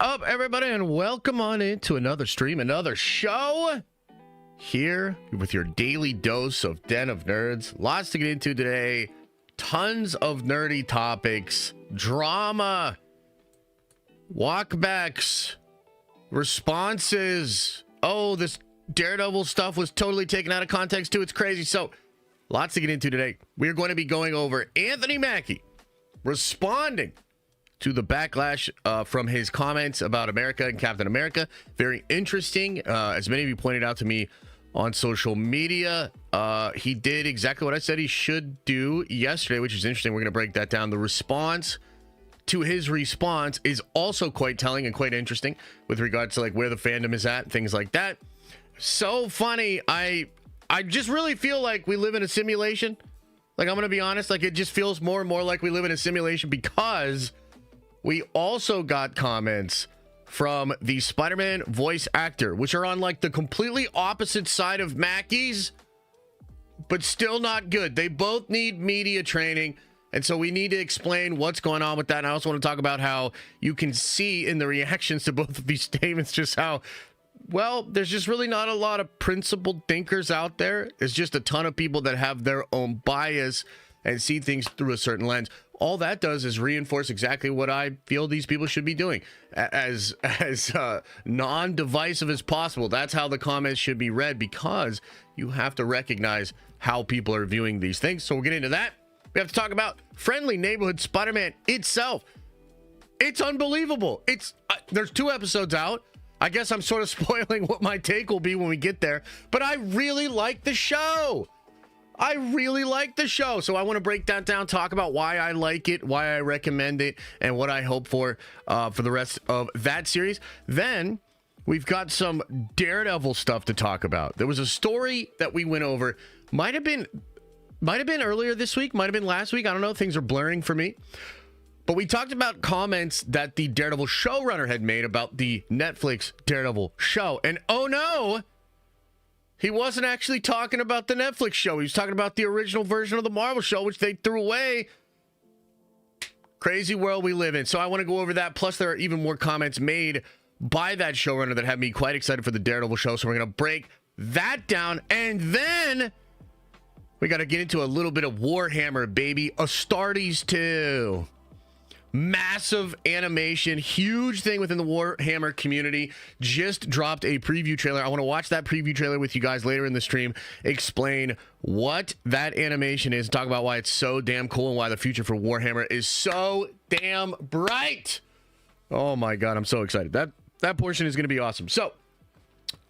up, everybody, and welcome on into another stream, another show here with your daily dose of Den of Nerds. Lots to get into today. Tons of nerdy topics, drama, walkbacks, responses. Oh, this Daredevil stuff was totally taken out of context too. It's crazy. So lots to get into today. We're going to be going over Anthony Mackie responding to the backlash from his comments about America and Captain America. Very interesting. As many of you pointed out to me on social media, he did exactly what I said he should do yesterday, which is interesting. We're going to break that down. The response to his response is also quite telling and quite interesting with regards to like where the fandom is at, things like that. So funny. I just really feel like we live in a simulation. Like, I'm going to be honest, like it just feels more and more like we live in a simulation because we also got comments from the Spider-Man voice actor, which are on like the completely opposite side of Mackie's, but still not good. They both need media training. And so we need to explain what's going on with that. And I also want to talk about how you can see in the reactions to both of these statements just how, well, there's just really not a lot of principled thinkers out there. There's just a ton of people that have their own bias and see things through a certain lens. All that does is reinforce exactly what I feel these people should be doing, as non-divisive as possible. That's how the comments should be read, because you have to recognize how people are viewing these things. So we'll get into that. We have to talk about Friendly Neighborhood Spider-Man itself. It's unbelievable. There's 2 episodes out. I guess I'm sort of spoiling what my take will be when we get there, but I really like the show. I really like the show, so I want to break that down, talk about why I like it, why I recommend it, and what I hope for the rest of that series. Then we've got some Daredevil stuff to talk about. There was a story that we went over, might have been earlier this week, might have been last week. I don't know. Things are blurring for me. But we talked about comments that the Daredevil showrunner had made about the Netflix Daredevil show, and oh no, he wasn't actually talking about the Netflix show. He was talking about the original version of the Marvel show, which they threw away. Crazy world we live in. So I want to go over that. Plus, there are even more comments made by that showrunner that have me quite excited for the Daredevil show. So we're going to break that down. And then we got to get into a little bit of Warhammer, baby. Astartes 2. Massive animation, huge thing within the Warhammer community. Just dropped a preview trailer. I want to watch that preview trailer with you guys later in the stream, explain what that animation is, talk about why it's so damn cool and why the future for Warhammer is so damn bright. Oh my God, I'm so excited. That portion is going to be awesome. So,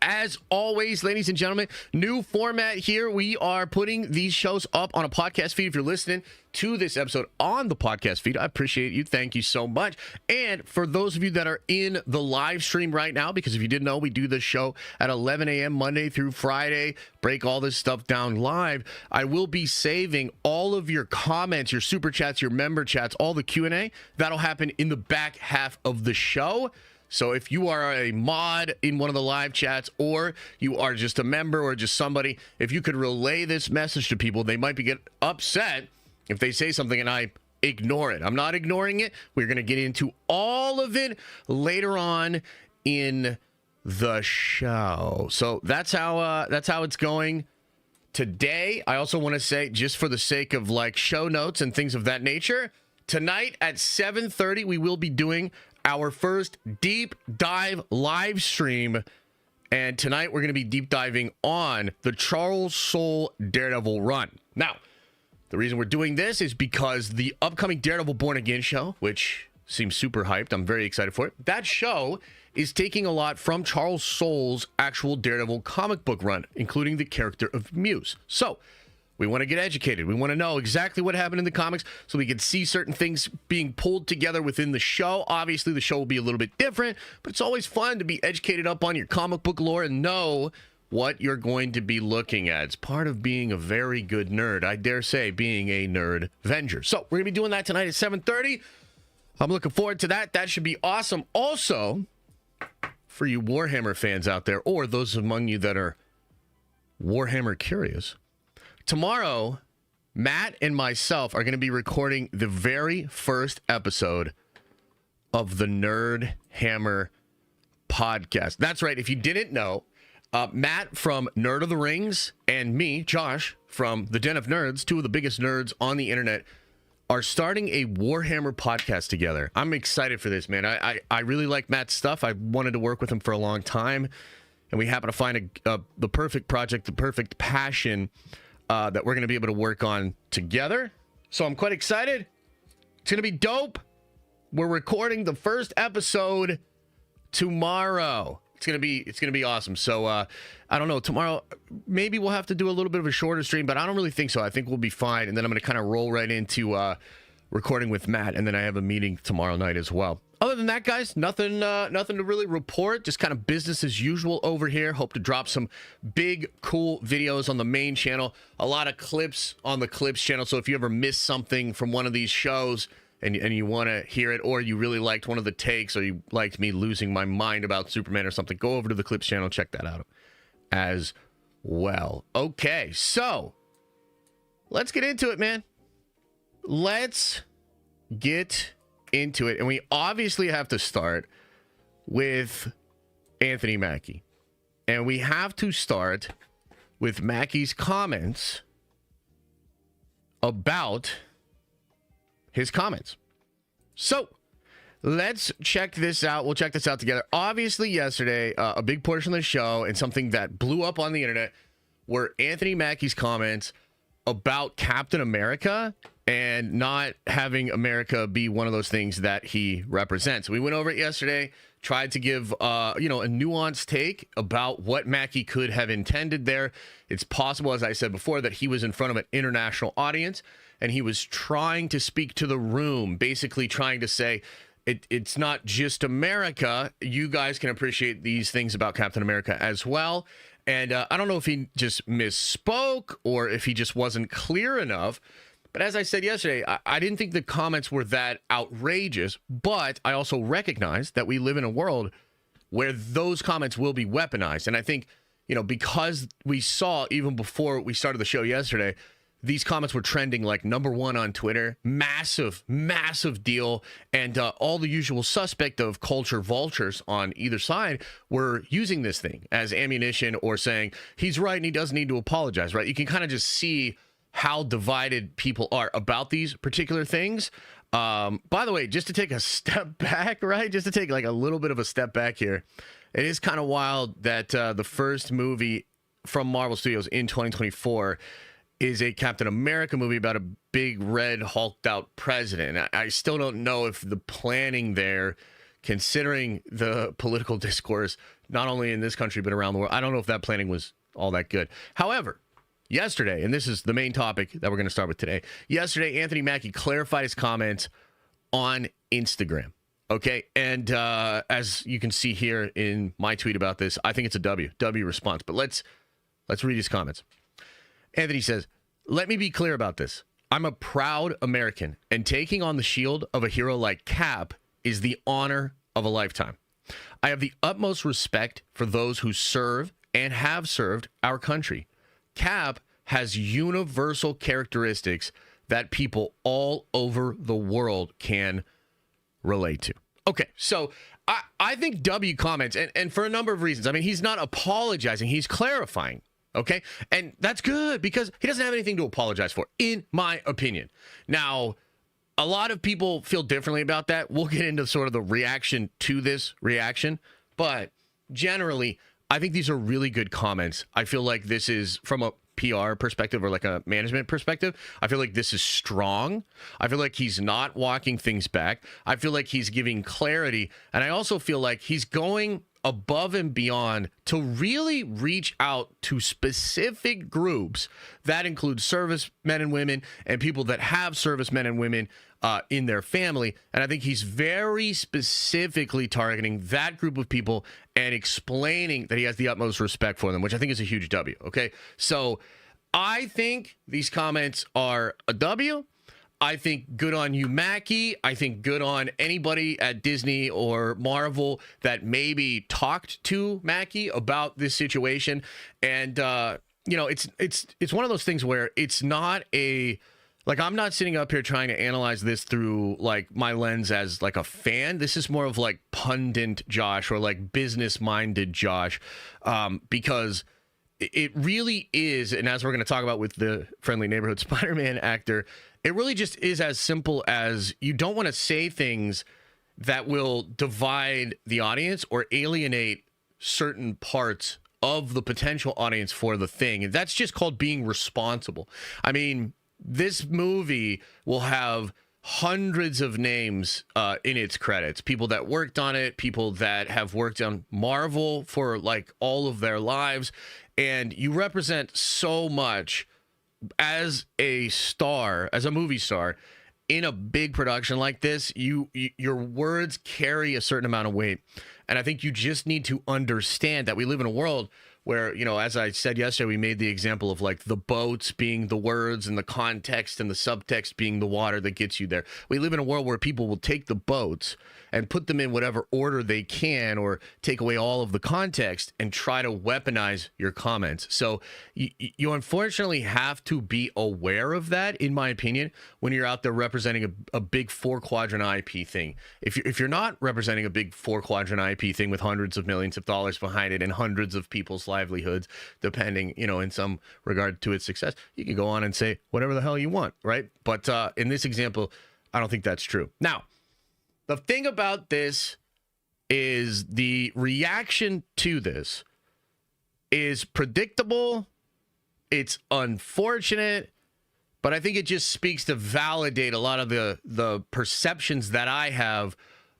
as always, ladies and gentlemen, new format here. We are putting these shows up on a podcast feed. If you're listening to this episode on the podcast feed, I appreciate you. Thank you so much. And for those of you that are in the live stream right now, because if you didn't know, we do the show at 11 a.m. Monday through Friday, break all this stuff down live. I will be saving all of your comments, your super chats, your member chats, all the Q&A. That'll happen in the back half of the show. So if you are a mod in one of the live chats, or you are just a member or just somebody, if you could relay this message to people, they might get upset if they say something and I ignore it. I'm not ignoring it. We're going to get into all of it later on in the show. So that's how it's going today. I also want to say, just for the sake of like show notes and things of that nature, tonight at 7:30 we will be doing our first deep dive live stream, and tonight we're going to be deep diving on the Charles Soule Daredevil run. Now, the reason we're doing this is because the upcoming Daredevil Born Again show, which seems super hyped, I'm very excited for it, that show is taking a lot from Charles Soule's actual Daredevil comic book run, including the character of Muse. So we want to get educated. We want to know exactly what happened in the comics so we can see certain things being pulled together within the show. Obviously, the show will be a little bit different, but it's always fun to be educated up on your comic book lore and know what you're going to be looking at. It's part of being a very good nerd. I dare say being a nerd Avenger. So we're going to be doing that tonight at 7:30. I'm looking forward to that. That should be awesome. Also, for you Warhammer fans out there, or those among you that are Warhammer curious, tomorrow, Matt and myself are going to be recording the very first episode of the Nerd Hammer podcast. That's right. If you didn't know, Matt from Nerd of the Rings and me, Josh, from the Den of Nerds, two of the biggest nerds on the internet, are starting a Warhammer podcast together. I'm excited for this, man. I really like Matt's stuff. I wanted to work with him for a long time, and we happen to find the perfect project, the perfect passion that we're going to be able to work on together. So I'm quite excited. It's going to be dope. We're recording the first episode tomorrow. It's gonna be awesome. So I don't know, tomorrow maybe we'll have to do a little bit of a shorter stream, but I don't really think so. I think we'll be fine, and then I'm gonna kind of roll right into recording with Matt, and then I have a meeting tomorrow night as well. Other than that, guys, nothing to really report. Just kind of business as usual over here. Hope to drop some big cool videos on the main channel. A lot of clips on the Clips channel. So if you ever miss something from one of these shows, and you want to hear it, or you really liked one of the takes, or you liked me losing my mind about Superman or something, go over to the Clips channel, check that out as well. Okay, so let's get into it, man. Let's get into it. And we obviously have to start with Anthony Mackie. And we have to start with Mackie's comments about his comments. So let's check this out. We'll check this out together. Obviously, yesterday, a big portion of the show and something that blew up on the internet were Anthony Mackie's comments about Captain America and not having America be one of those things that he represents. We went over it yesterday, tried to give a nuanced take about what Mackie could have intended there. It's possible, as I said before, that he was in front of an international audience and he was trying to speak to the room, basically trying to say, it's not just America. You guys can appreciate these things about Captain America as well. And I don't know if he just misspoke or if he just wasn't clear enough. But as I said yesterday, I didn't think the comments were that outrageous. But I also recognize that we live in a world where those comments will be weaponized. And I think, because we saw even before we started the show yesterday, these comments were trending like #1 on Twitter. Massive, massive deal. And all the usual suspect of culture vultures on either side were using this thing as ammunition or saying he's right and he doesn't need to apologize, right? You can kind of just see how divided people are about these particular things. By the way, just to take a step back, right? Just to take like a little bit of a step back here. It is kind of wild that the first movie from Marvel Studios in 2024 is a Captain America movie about a big red hulked out president. I still don't know if the planning there, considering the political discourse, not only in this country, but around the world, I don't know if that planning was all that good. However, yesterday, and this is the main topic that we're going to start with today. Yesterday, Anthony Mackie clarified his comments on Instagram. Okay. And as you can see here in my tweet about this, I think it's a W response, but let's read his comments. Anthony says, "Let me be clear about this. I'm a proud American, and taking on the shield of a hero like Cap is the honor of a lifetime. I have the utmost respect for those who serve and have served our country. Cap has universal characteristics that people all over the world can relate to." Okay, so I think W comments, and for a number of reasons. I mean, he's not apologizing, he's clarifying. Okay, and that's good because he doesn't have anything to apologize for, in my opinion. Now, a lot of people feel differently about that. We'll get into sort of the reaction to this reaction, but generally, I think these are really good comments. I feel like this is, from a PR perspective or like a management perspective, I feel like this is strong. I feel like he's not walking things back. I feel like he's giving clarity, and I also feel like he's going above and beyond to really reach out to specific groups that include servicemen and women and people that have servicemen and women in their family. And I think he's very specifically targeting that group of people and explaining that he has the utmost respect for them, which I think is a huge W. Okay, so I think these comments are a W. I think good on you, Mackie. I think good on anybody at Disney or Marvel that maybe talked to Mackie about this situation. And it's one of those things where it's not a Like, I'm not sitting up here trying to analyze this through like my lens as like a fan. This is more of like pundit Josh or like business minded Josh, because it really is. And as we're going to talk about with the Friendly Neighborhood Spider-Man actor, it really just is as simple as you don't want to say things that will divide the audience or alienate certain parts of the potential audience for the thing. And that's just called being responsible. I mean, this movie will have hundreds of names in its credits. People that worked on it, people that have worked on Marvel for like all of their lives. And you represent so much as a star, as a movie star, in a big production like this. Your words carry a certain amount of weight. And I think you just need to understand that we live in a world where, you know, as I said yesterday, we made the example of like the boats being the words and the context and the subtext being the water that gets you there. We live in a world where people will take the boats and put them in whatever order they can or take away all of the context and try to weaponize your comments. So you unfortunately have to be aware of that, in my opinion, when you're out there representing a big 4-quadrant IP thing. If you're not representing a big 4-quadrant IP thing with hundreds of millions of dollars behind it and hundreds of people's livelihoods, depending, you know, in some regard to its success, you can go on and say whatever the hell you want, right? But in this example, I don't think that's true. Now, the thing about this is the reaction to this is predictable. It's unfortunate, but I think it just speaks to validate a lot of the perceptions that I have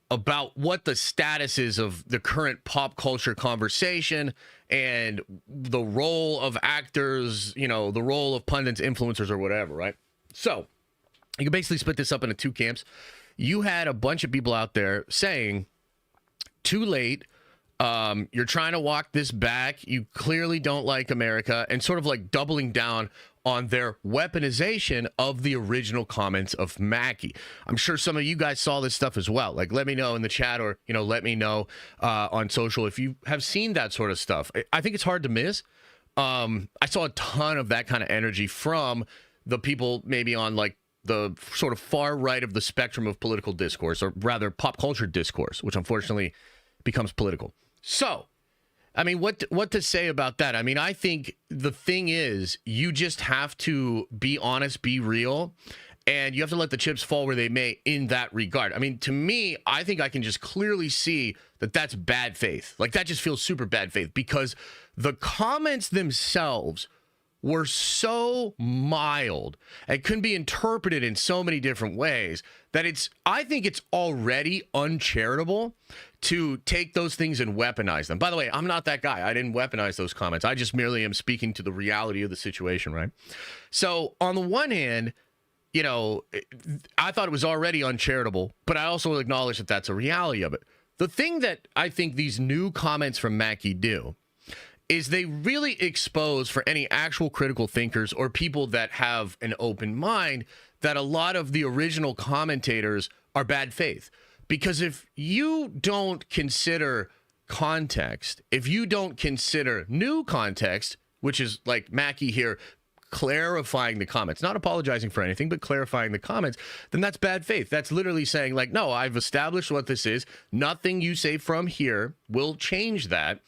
about what the status is of the current pop culture conversation and the role of actors, you know, the role of pundits, influencers, or whatever, right? So you can basically split this up into two camps. You had a bunch of people out there saying, too late, you're trying to walk this back, you clearly don't like America, and sort of like doubling down on their weaponization of the original comments of Mackie. I'm sure some of you guys saw this stuff as well. Like, let me know in the chat, or, you know, let me know on social if you have seen that sort of stuff. I think it's hard to miss. I saw a ton of that kind of energy from the people maybe on like the sort of far right of the spectrum of political discourse, or rather pop culture discourse, which unfortunately becomes political. So, I mean, what to say about that? I mean, I think the thing is, you just have to be honest, be real, and you have to let the chips fall where they may in that regard. I mean, to me, I think I can just clearly see that that's bad faith. Like, that just feels super bad faith, because the comments themselves were so mild and couldn't be interpreted in so many different ways that I think it's already uncharitable to take those things and weaponize them. By the way, I'm not that guy. I didn't weaponize those comments. I just merely am speaking to the reality of the situation, right? So on the one hand, you know, I thought it was already uncharitable, but I also acknowledge that that's a reality of it. The thing that I think these new comments from Mackie do is they really expose for any actual critical thinkers or people that have an open mind that a lot of the original commentators are bad faith. Because if you don't consider context, if you don't consider new context, which is like Mackie here clarifying the comments, not apologizing for anything, but clarifying the comments, then that's bad faith. That's literally saying like, no, I've established what this is. Nothing you say from here will change that.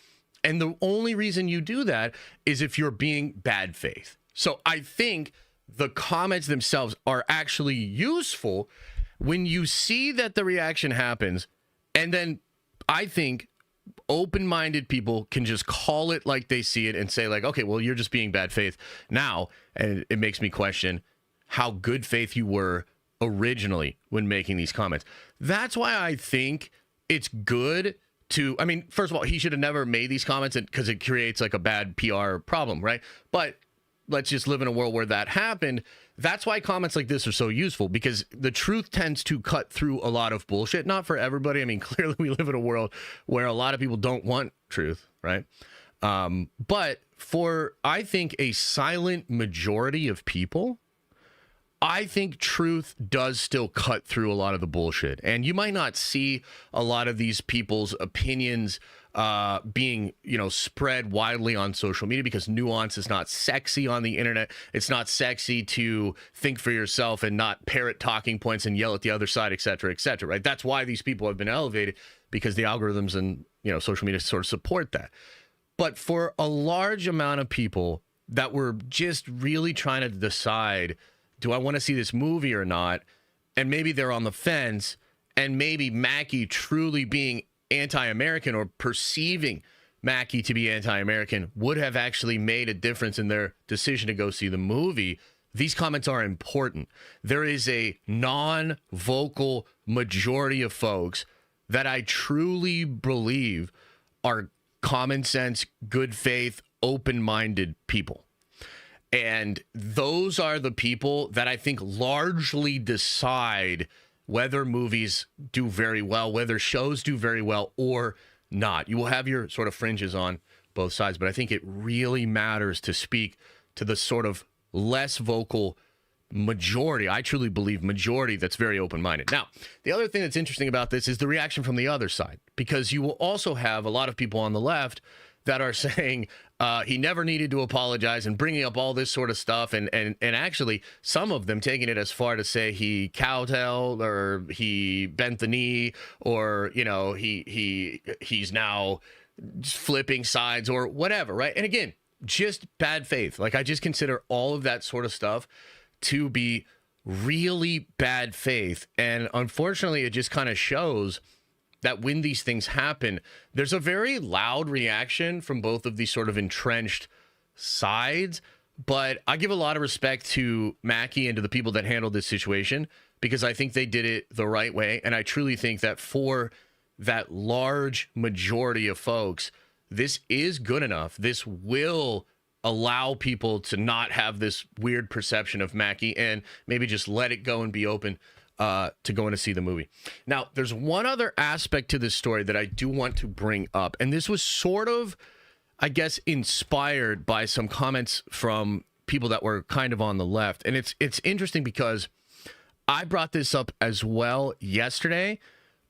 And the only reason you do that is if you're being bad faith. So I think the comments themselves are actually useful when you see that the reaction happens. And then I think open-minded people can just call it like they see it and say like, okay, well, you're just being bad faith now. And it makes me question how good faith you were originally when making these comments. That's why I think it's good I mean, first of all, he should have never made these comments because it creates like a bad PR problem, right? But let's just live in a world where that happened. That's why comments like this are so useful, because the truth tends to cut through a lot of bullshit. Not for everybody. I mean, clearly we live in a world where a lot of people don't want truth, right? But for, I think, a silent majority of people, I think truth does still cut through a lot of the bullshit. And you might not see a lot of these people's opinions being, spread widely on social media because nuance is not sexy on the internet. It's not sexy to think for yourself and not parrot talking points and yell at the other side, et cetera, right? That's why these people have been elevated, because the algorithms and, social media sort of support that. But for a large amount of people that were just really trying to decide, do I want to see this movie or not? And maybe they're on the fence, and maybe Mackie truly being anti-American or perceiving Mackie to be anti-American would have actually made a difference in their decision to go see the movie. These comments are important. There is a non-vocal majority of folks that I truly believe are common sense, good faith, open-minded people. And those are the people that I think largely decide whether movies do very well, whether shows do very well or not. You will have your sort of fringes on both sides, but I think it really matters to speak to the sort of less vocal majority. I truly believe majority that's very open-minded. Now, the other thing that's interesting about this is the reaction from the other side, because you will also have a lot of people on the left that are saying he never needed to apologize and bringing up all this sort of stuff, and actually some of them taking it as far to say he kowtowed or he bent the knee or he's now flipping sides or whatever, right? And again, just bad faith. Like, I just consider all of that sort of stuff to be really bad faith, and unfortunately it just kind of shows that when these things happen, there's a very loud reaction from both of these sort of entrenched sides. But I give a lot of respect to Mackie and to the people that handled this situation, because I think they did it the right way. And I truly think that for that large majority of folks, this is good enough. This will allow people to not have this weird perception of Mackie and maybe just let it go and be open to going to see the movie. Now, there's one other aspect to this story that I do want to bring up, and this was sort of, I guess, inspired by some comments from people that were kind of on the left. And it's interesting because I brought this up as well yesterday,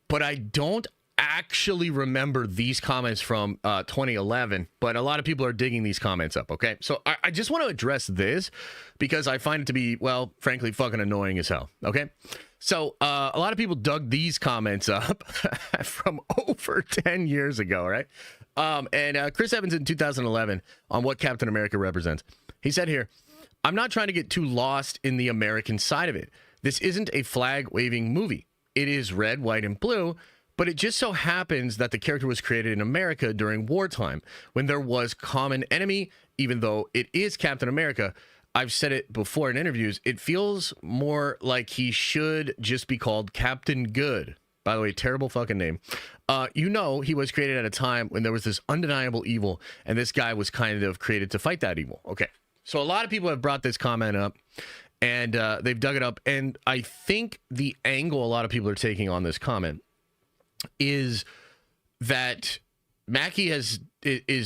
but I don't actually remember these comments from 2011, but a lot of people are digging these comments up, okay? So I just want to address this because I find it to be, well, frankly, fucking annoying as hell, okay? So a lot of people dug these comments up from over 10 years ago, right? And Chris Evans in 2011 on what Captain America represents. He said here, "I'm not trying to get too lost in the American side of it. This isn't a flag-waving movie. It is red, white, and blue, but it just so happens that the character was created in America during wartime, when there was common enemy, even though it is Captain America. I've said it before in interviews, it feels more like he should just be called Captain Good." By the way, terrible fucking name. He was created at a time when there was this undeniable evil, and this guy was kind of created to fight that evil. Okay, so a lot of people have brought this comment up, and they've dug it up, and I think the angle a lot of people are taking on this comment is that Mackie is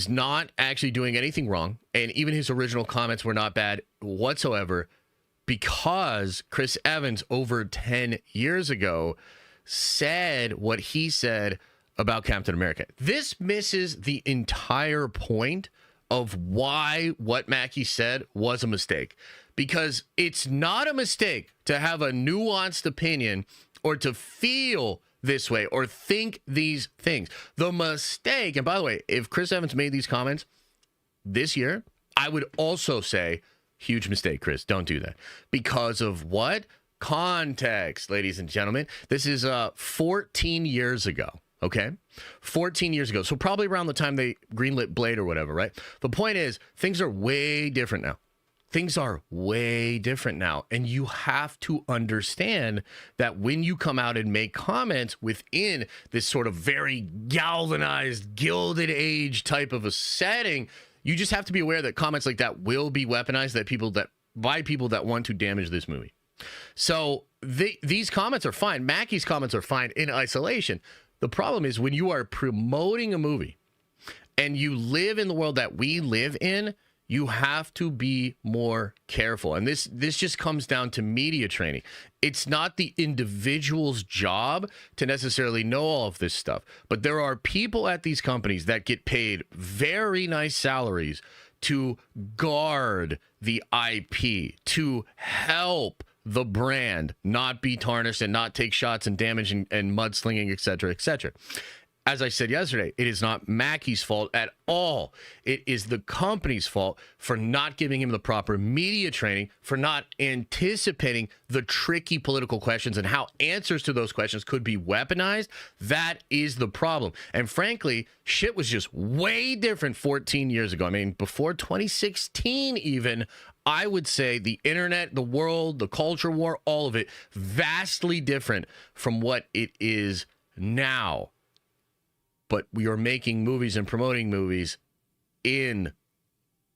not actually doing anything wrong, and even his original comments were not bad whatsoever, because Chris Evans over 10 years ago said what he said about Captain America. This misses the entire point of why what Mackie said was a mistake, because it's not a mistake to have a nuanced opinion or to feel this way or think these things. The mistake, and by the way, if Chris Evans made these comments this year, I would also say, huge mistake, Chris. Don't do that. Because of what? Context, ladies and gentlemen. This is 14 years ago, okay? 14 years ago. So probably around the time they greenlit Blade or whatever, right? The point is, things are way different now. Things are way different now, and you have to understand that when you come out and make comments within this sort of very galvanized, gilded age type of a setting, you just have to be aware that comments like that will be weaponized by people that want to damage this movie. So these comments are fine. Mackie's comments are fine in isolation. The problem is when you are promoting a movie and you live in the world that we live in, You have to be more careful. And this just comes down to media training. It's not the individual's job to necessarily know all of this stuff. But there are people at these companies that get paid very nice salaries to guard the IP, to help the brand not be tarnished and not take shots and damage and mudslinging, et cetera, et cetera. As I said yesterday, it is not Mackie's fault at all. It is the company's fault for not giving him the proper media training, for not anticipating the tricky political questions and how answers to those questions could be weaponized. That is the problem. And frankly, shit was just way different 14 years ago. I mean, before 2016 even, I would say the internet, the world, the culture war, all of it, vastly different from what it is now. But we are making movies and promoting movies in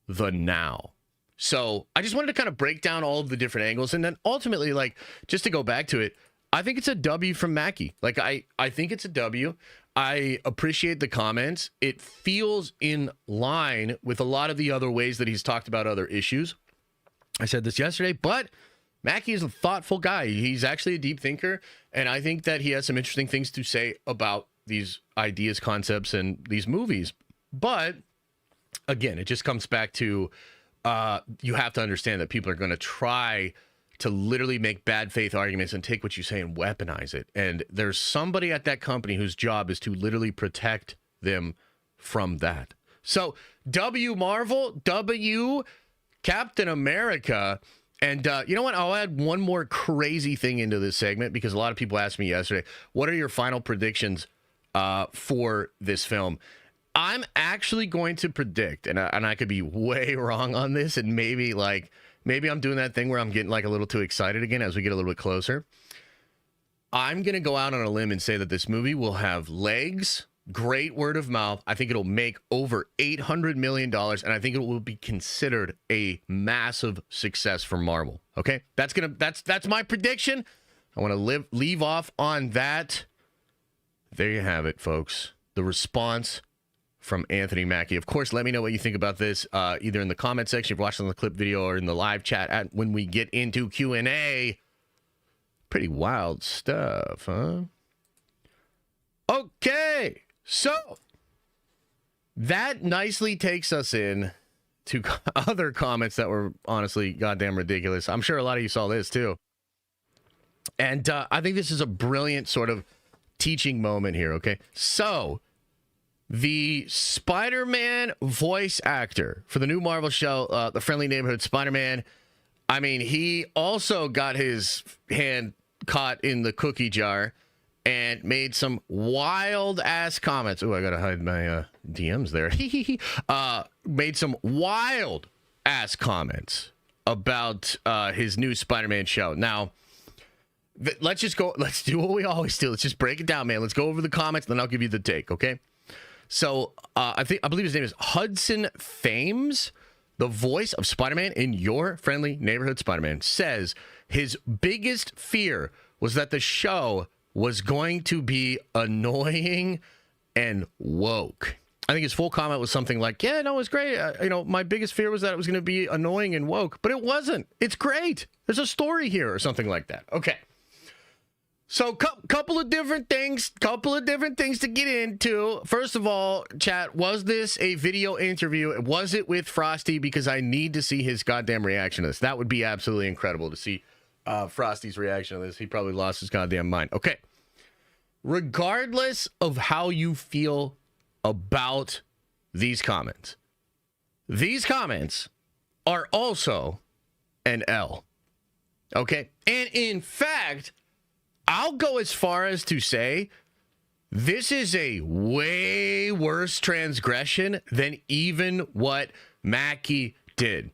the now. So I just wanted to kind of break down all of the different angles. And then ultimately, like, just to go back to it, I think it's a W from Mackie. Like, I think it's a W. I appreciate the comments. It feels in line with a lot of the other ways that he's talked about other issues. I said this yesterday, but Mackie is a thoughtful guy. He's actually a deep thinker. And I think that he has some interesting things to say about these ideas, concepts, and these movies. But again, it just comes back to you have to understand that people are going to try to literally make bad faith arguments and take what you say and weaponize it. And there's somebody at that company whose job is to literally protect them from that. So W Marvel, W Captain America. And you know what? I'll add one more crazy thing into this segment because a lot of people asked me yesterday, what are your final predictions for this film? I'm actually going to predict, and I could be way wrong on this, and maybe I'm doing that thing where I'm getting like a little too excited again as we get a little bit closer. I'm going to go out on a limb and say that this movie will have legs, great word of mouth. I think it'll make over $800 million, and I think it will be considered a massive success for Marvel. Okay? That's my prediction. I want to leave off on that. There you have it, folks. The response from Anthony Mackie. Of course, let me know what you think about this, either in the comment section if you're watching the clip video or in the live chat when we get into Q&A. Pretty wild stuff, huh? Okay, so that nicely takes us in to other comments that were honestly goddamn ridiculous. I'm sure a lot of you saw this too. And I think this is a brilliant sort of teaching moment here, okay? So, the Spider-Man voice actor for the new Marvel show, The Friendly Neighborhood Spider-Man, I mean, he also got his hand caught in the cookie jar and made some wild-ass comments. Oh, I gotta hide my DMs there. Made some wild-ass comments about his new Spider-Man show. Now, let's just go. Let's do what we always do. Let's just break it down, man. Let's go over the comments, then I'll give you the take, okay? So I believe his name is Hudson Thames, the voice of Spider-Man in Your Friendly Neighborhood Spider-Man, says his biggest fear was that the show was going to be annoying and woke. I think his full comment was something like, "Yeah, no, it was great. My biggest fear was that it was going to be annoying and woke, but it wasn't. It's great. There's a story here," or something like that. Okay. So, couple of different things to get into. First of all, chat, was this a video interview? Was it with Frosty? Because I need to see his goddamn reaction to this. That would be absolutely incredible to see Frosty's reaction to this. He probably lost his goddamn mind. Okay. Regardless of how you feel about these comments are also an L. Okay? And in fact, I'll go as far as to say this is a way worse transgression than even what Mackie did.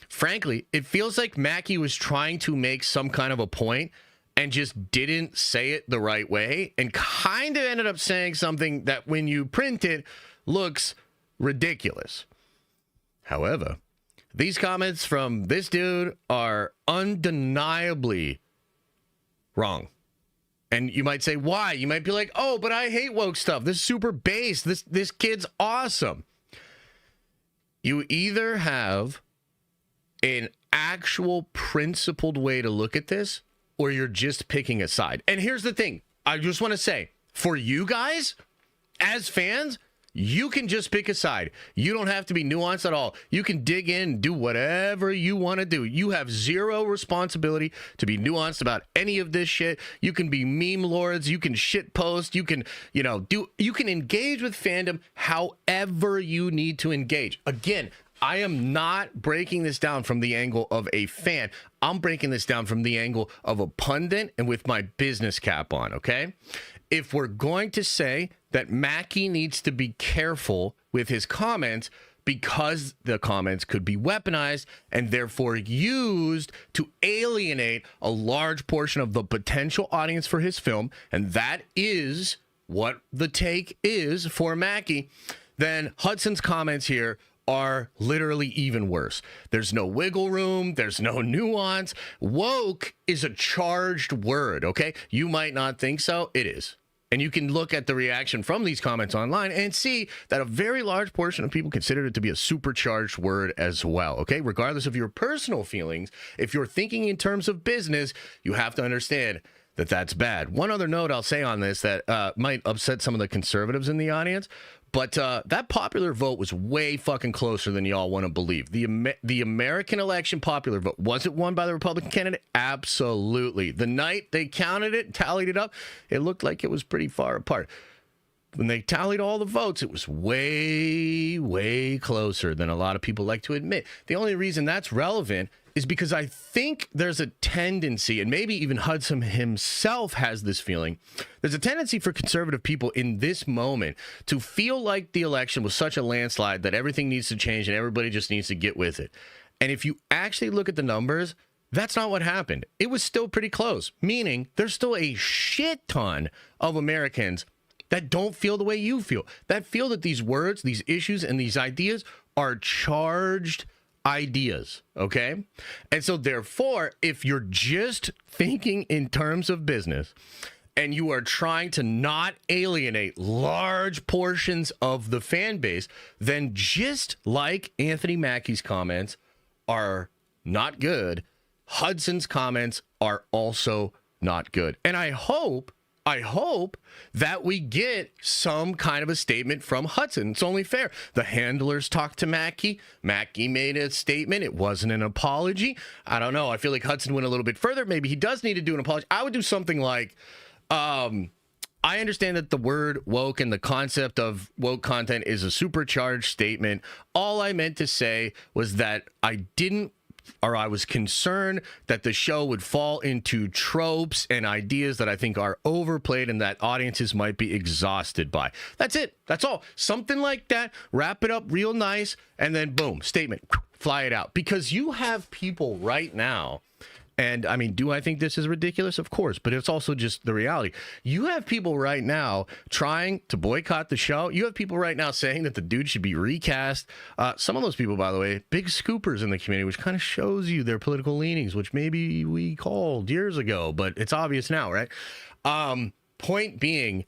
Frankly, it feels like Mackie was trying to make some kind of a point and just didn't say it the right way and kind of ended up saying something that when you print it looks ridiculous. However, these comments from this dude are undeniably wrong. And you might say, why? You might be like, oh, but I hate woke stuff. This is super base. This kid's awesome. You either have an actual principled way to look at this, or you're just picking a side. And here's the thing. I just want to say, for you guys, as fans, you can just pick a side. You don't have to be nuanced at all. You can dig in and do whatever you want to do. You have zero responsibility to be nuanced about any of this shit. You can be meme lords. You can shit post. You can, you can engage with fandom however you need to engage. Again, I am not breaking this down from the angle of a fan. I'm breaking this down from the angle of a pundit and with my business cap on, okay? If we're going to say that Mackie needs to be careful with his comments because the comments could be weaponized and therefore used to alienate a large portion of the potential audience for his film, and that is what the take is for Mackie, then Hudson's comments here are literally even worse. There's no wiggle room. There's no nuance. Woke is a charged word, okay? You might not think so. It is. And you can look at the reaction from these comments online and see that a very large portion of people consider it to be a supercharged word as well, okay? Regardless of your personal feelings, if you're thinking in terms of business, you have to understand that that's bad. One other note I'll say on this that might upset some of the conservatives in the audience, but that popular vote was way fucking closer than y'all want to believe. The American election popular vote, was it won by the Republican candidate? Absolutely. The night they counted it, tallied it up, it looked like it was pretty far apart. When they tallied all the votes, it was way, way closer than a lot of people like to admit. The only reason that's relevant is because I think there's a tendency, and maybe even Hudson himself has this feeling, there's a tendency for conservative people in this moment to feel like the election was such a landslide that everything needs to change and everybody just needs to get with it. And if you actually look at the numbers, that's not what happened. It was still pretty close, meaning there's still a shit ton of Americans that don't feel the way you feel, that feel that these words, these issues, and these ideas are charged ideas, okay? And so therefore, if you're just thinking in terms of business and you are trying to not alienate large portions of the fan base, then just like Anthony Mackie's comments are not good, Hudson's comments are also not good. And I hope that we get some kind of a statement from Hudson. It's only fair. The handlers talked to Mackie. Mackie made a statement. It wasn't an apology. I don't know. I feel like Hudson went a little bit further. Maybe he does need to do an apology. I would do something like, I understand that the word woke and the concept of woke content is a supercharged statement. All I meant to say was that I was concerned that the show would fall into tropes and ideas that I think are overplayed and that audiences might be exhausted by. That's it. That's all. Something like that. Wrap it up real nice, and then boom, statement. Fly it out. Because you have people right now, and I mean, do I think this is ridiculous? Of course, but it's also just the reality. You have people right now trying to boycott the show. You have people right now saying that the dude should be recast. Some of those people, by the way, big scoopers in the community, which kind of shows you their political leanings, which maybe we called years ago, but it's obvious now, right? Point being,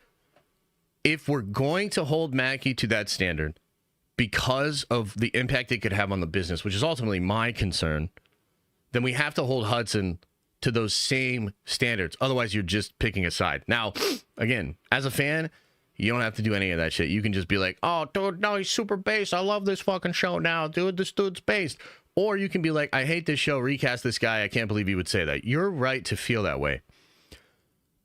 if we're going to hold Mackie to that standard because of the impact it could have on the business, which is ultimately my concern, then we have to hold Hudson to those same standards. Otherwise, you're just picking a side. Now, again, as a fan, you don't have to do any of that shit. You can just be like, oh, dude, no, he's super based. I love this fucking show now. Dude, this dude's based. Or you can be like, I hate this show. Recast this guy. I can't believe he would say that. You're right to feel that way.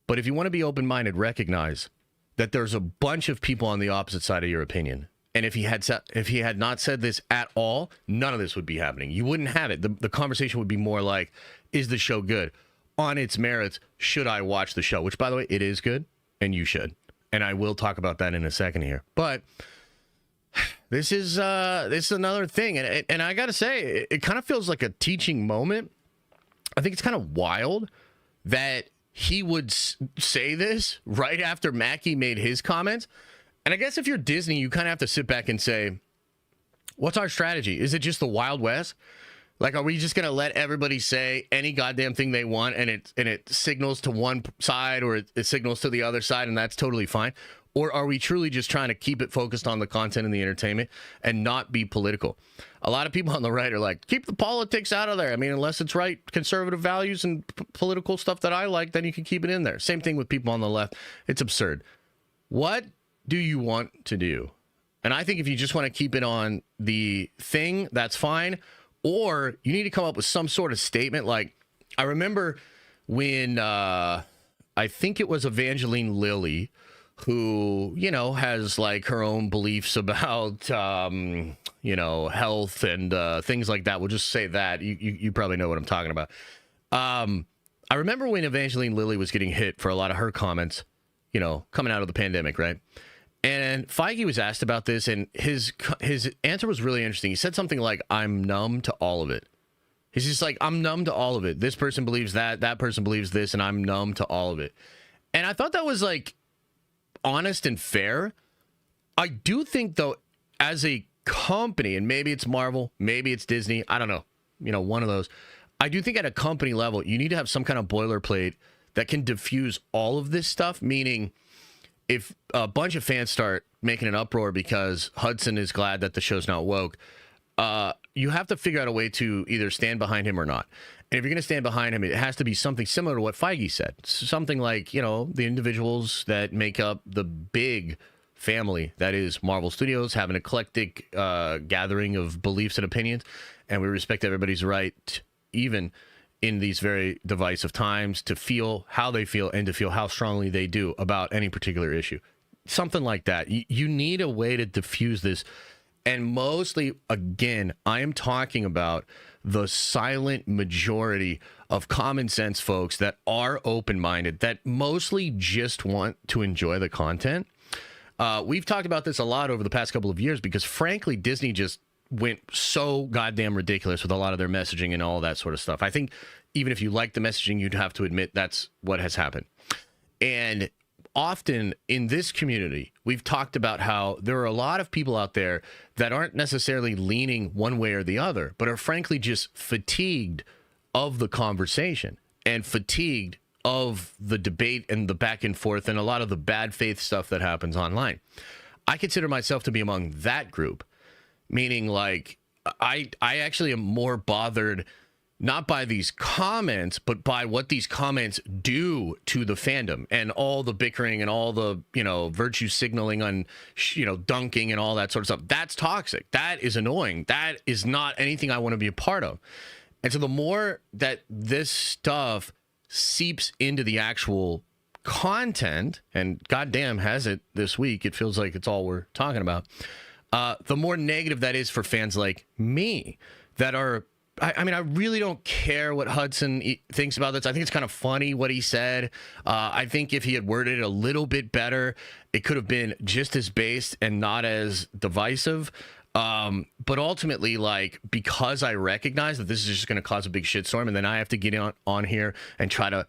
But if you want to be open-minded, recognize that there's a bunch of people on the opposite side of your opinion. And if he had not said this at all, none of this would be happening. You wouldn't have it. The conversation would be more like, is the show good? On its merits, should I watch the show? Which, by the way, it is good, and you should. And I will talk about that in a second here. But this is another thing. And I got to say, it kind of feels like a teaching moment. I think it's kind of wild that he would say this right after Mackie made his comments. And I guess if you're Disney, you kind of have to sit back and say, what's our strategy? Is it just the Wild West? Like, are we just going to let everybody say any goddamn thing they want and it signals to one side or it signals to the other side and that's totally fine? Or are we truly just trying to keep it focused on the content and the entertainment and not be political? A lot of people on the right are like, keep the politics out of there. I mean, unless it's right conservative values and political stuff that I like, then you can keep it in there. Same thing with people on the left. It's absurd. What do you want to do? And I think if you just want to keep it on the thing, that's fine. Or you need to come up with some sort of statement. Like, I remember when I think it was Evangeline Lilly, who, you know, has like her own beliefs about, you know, health and things like that. We'll just say that. You probably know what I'm talking about. I remember when Evangeline Lilly was getting hit for a lot of her comments, you know, coming out of the pandemic, right? And Feige was asked about this, and his answer was really interesting. He said something like, I'm numb to all of it. He's just like, I'm numb to all of it. This person believes that person believes this, and I'm numb to all of it. And I thought that was like honest and fair. I do think, though, as a company, and maybe it's Marvel, maybe it's Disney, I don't know, you know, one of those. I do think at a company level, you need to have some kind of boilerplate that can diffuse all of this stuff, meaning if a bunch of fans start making an uproar because Hudson is glad that the show's not woke, you have to figure out a way to either stand behind him or not. And if you're going to stand behind him, it has to be something similar to what Feige said. Something like, you know, the individuals that make up the big family that is Marvel Studios have an eclectic gathering of beliefs and opinions, and we respect everybody's right, even in these very divisive times, to feel how they feel and to feel how strongly they do about any particular issue. Something like that. You need a way to diffuse this. And mostly, again, I am talking about the silent majority of common sense folks that are open-minded, that mostly just want to enjoy the content. We've talked about this a lot over the past couple of years because, frankly, Disney just went so goddamn ridiculous with a lot of their messaging and all that sort of stuff. I think even if you like the messaging, you'd have to admit that's what has happened. And often in this community, we've talked about how there are a lot of people out there that aren't necessarily leaning one way or the other, but are frankly just fatigued of the conversation and fatigued of the debate and the back and forth and a lot of the bad faith stuff that happens online. I consider myself to be among that group, meaning like I actually am more bothered not by these comments, but by what these comments do to the fandom and all the bickering and all the, you know, virtue signaling on, you know, dunking and all that sort of stuff. That's toxic. That is annoying. That is not anything I want to be a part of. And so the more that this stuff seeps into the actual content, and goddamn has it this week, it feels like it's all we're talking about, the more negative that is for fans like me that are, I mean, I really don't care what Hudson thinks about this. I think it's kind of funny what he said. I think if he had worded it a little bit better, it could have been just as based and not as divisive. But ultimately, like, because I recognize that this is just going to cause a big shitstorm, and then I have to get on here and try to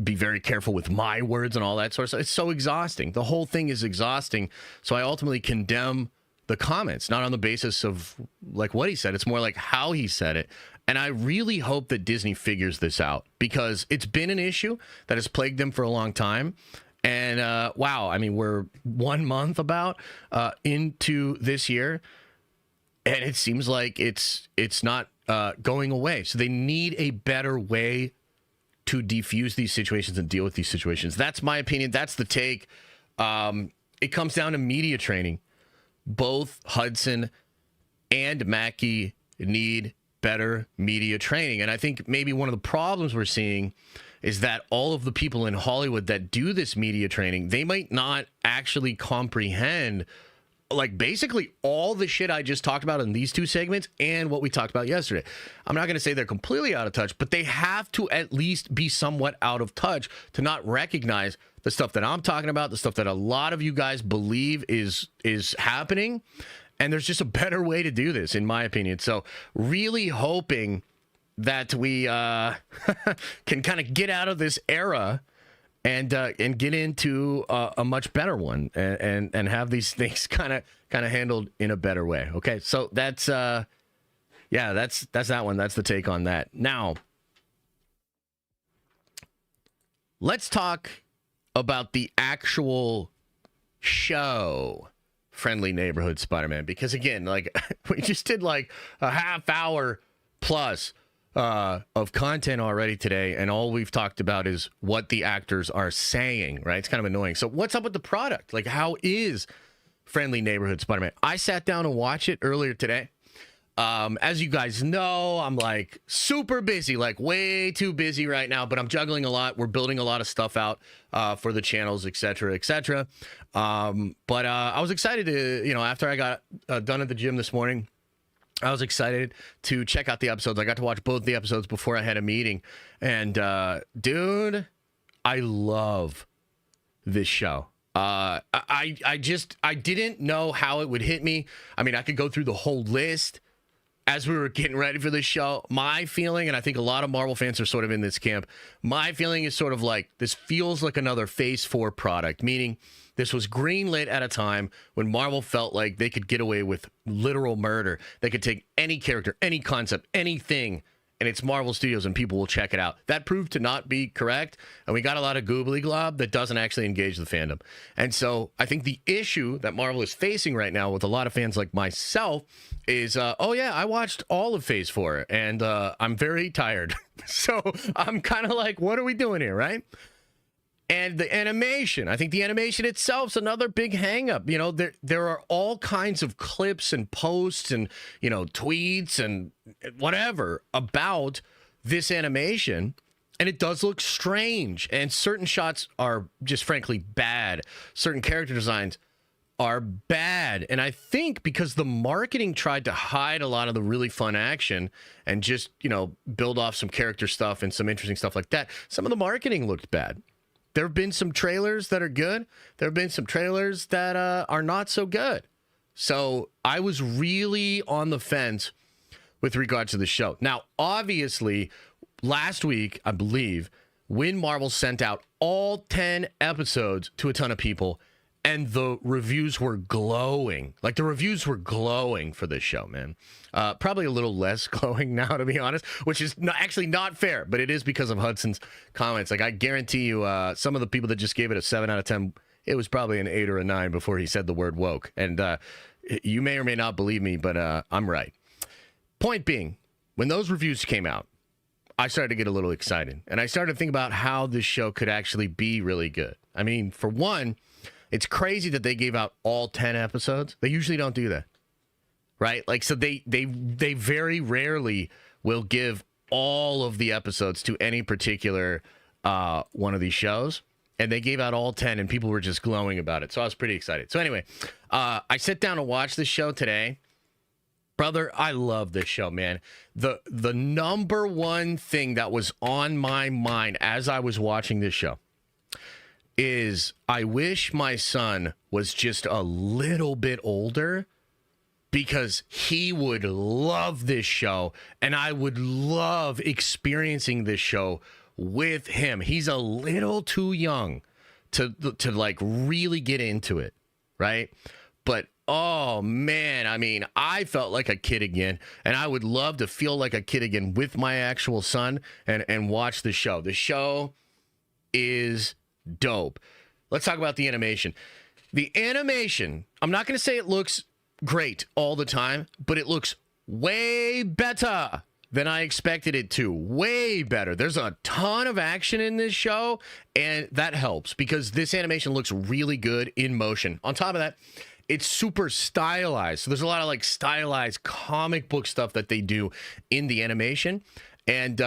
be very careful with my words and all that sort of stuff. It's so exhausting. The whole thing is exhausting. So I ultimately condemn the comments, not on the basis of like what he said. It's more like how he said it. And I really hope that Disney figures this out, because it's been an issue that has plagued them for a long time. And wow, I mean, we're 1 month about into this year, and it seems like it's not going away. So they need a better way to defuse these situations and deal with these situations. That's my opinion. That's the take. It comes down to media training. Both Hudson and Mackie need better media training. And I think maybe one of the problems we're seeing is that all of the people in Hollywood that do this media training, they might not actually comprehend like basically all the shit I just talked about in these two segments and what we talked about yesterday. I'm not going to say they're completely out of touch, but they have to at least be somewhat out of touch to not recognize the stuff that I'm talking about, the stuff that a lot of you guys believe is happening. And there's just a better way to do this, in my opinion. So really hoping that we can kind of get out of this era and get into a much better one and have these things kind of handled in a better way. Okay, so that's that one. That's the take on that. Now, let's talk about the actual show Friendly Neighborhood Spider-Man, because again, like we just did like a half hour plus of content already today, and all we've talked about is what the actors are saying, right? It's kind of annoying. So what's up with the product? Like, how is Friendly Neighborhood Spider-Man? I sat down and watched it earlier today. As you guys know, I'm like super busy, like way too busy right now, but I'm juggling a lot. We're building a lot of stuff out for the channels, etc., etc. But I was excited to, after I got done at the gym this morning, I was excited to check out the episodes. I got to watch both the episodes before I had a meeting. And dude, I love this show. I didn't know how it would hit me. I mean, I could go through the whole list as we were getting ready for this show. My feeling, and I think a lot of Marvel fans are sort of in this camp, my feeling is sort of like this feels like another Phase 4 product, meaning this was greenlit at a time when Marvel felt like they could get away with literal murder. They could take any character, any concept, anything, and it's Marvel Studios and people will check it out. That proved to not be correct, and we got a lot of goobly glob that doesn't actually engage the fandom. And so I think the issue that Marvel is facing right now with a lot of fans like myself is, oh yeah, I watched all of Phase 4, and I'm very tired. So I'm kind of like, what are we doing here, right? And the animation, I think the animation itself is another big hang-up. There are all kinds of clips and posts and, tweets and whatever about this animation, and it does look strange. And certain shots are just frankly bad. Certain character designs are bad. And I think because the marketing tried to hide a lot of the really fun action and just, build off some character stuff and some interesting stuff like that, some of the marketing looked bad. There have been some trailers that are good. There have been some trailers that are not so good. So I was really on the fence with regards to the show. Now, obviously, last week, I believe, when Marvel sent out all 10 episodes to a ton of people, and the reviews were glowing. Like, the reviews were glowing for this show, man. Probably a little less glowing now, to be honest, which is actually not fair, but it is because of Hudson's comments. Like, I guarantee you, some of the people that just gave it a 7 out of 10, it was probably an 8 or a 9 before he said the word woke. And you may or may not believe me, but I'm right. Point being, when those reviews came out, I started to get a little excited. And I started to think about how this show could actually be really good. I mean, for one, it's crazy that they gave out all 10 episodes. They usually don't do that, right? Like, so they very rarely will give all of the episodes to any particular one of these shows. And they gave out all 10, and people were just glowing about it. So I was pretty excited. So anyway, I sit down to watch this show today. Brother, I love this show, man. The number one thing that was on my mind as I was watching this show is I wish my son was just a little bit older, because he would love this show and I would love experiencing this show with him. He's a little too young to like really get into it, right? But oh man, I mean, I felt like a kid again, and I would love to feel like a kid again with my actual son and watch the show. The show is dope. Let's talk about the animation. The animation, I'm not going to say it looks great all the time, but it looks way better than I expected it to. Way better. There's a ton of action in this show, and that helps because this animation looks really good in motion. On top of that, it's super stylized. So there's a lot of like stylized comic book stuff that they do in the animation. And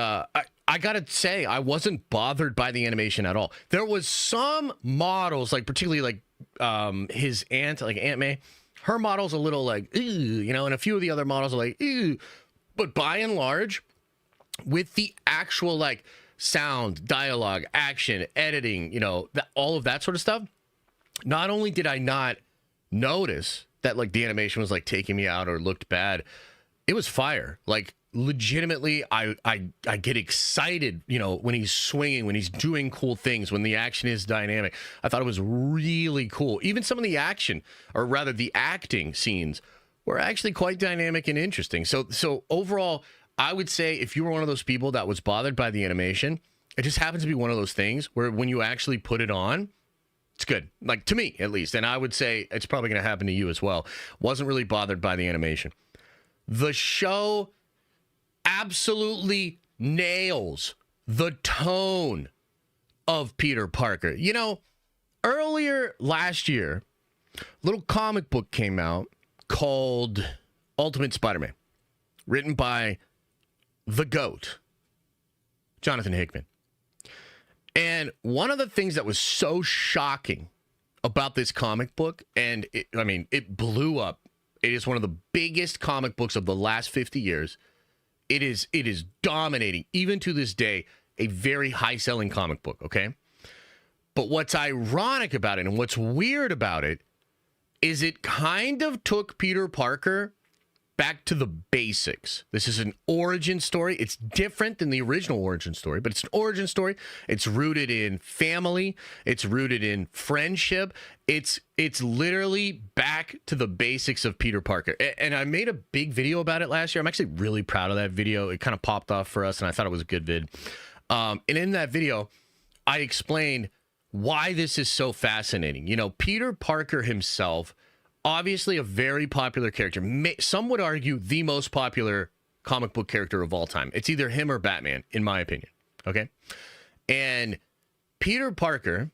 I gotta say, I wasn't bothered by the animation at all. There was some models, like particularly like his aunt, like Aunt May, her model's a little like, ew, and a few of the other models are like, ew. But by and large, with the actual like sound, dialogue, action, editing, all of that sort of stuff, not only did I not notice that like the animation was like taking me out or looked bad, it was fire. Like legitimately, I get excited, when he's swinging, when he's doing cool things, when the action is dynamic. I thought it was really cool. Even some of the action, or rather the acting scenes, were actually quite dynamic and interesting. So overall, I would say if you were one of those people that was bothered by the animation, it just happens to be one of those things where when you actually put it on, It's good, like to me at least, and I would say it's probably going to happen to you as well. Wasn't really bothered by the animation. The show absolutely nails the tone of Peter Parker. You know, earlier last year, a little comic book came out called Ultimate Spider-Man, written by the GOAT, Jonathan Hickman. And one of the things that was so shocking about this comic book, and it blew up. It is one of the biggest comic books of the last 50 years. It is dominating, even to this day, a very high-selling comic book, okay? But what's ironic about it and what's weird about it is it kind of took Peter Parker back to the basics. This is an origin story. It's different than the original origin story, but it's an origin story. It's rooted in family. It's rooted in friendship. It's literally back to the basics of Peter Parker. And I made a big video about it last year. I'm actually really proud of that video. It kind of popped off for us, and I thought it was a good vid. And in that video, I explained why this is so fascinating. You know, Peter Parker himself, obviously a very popular character. Some would argue the most popular comic book character of all time. It's either him or Batman, in my opinion. Okay? And Peter Parker,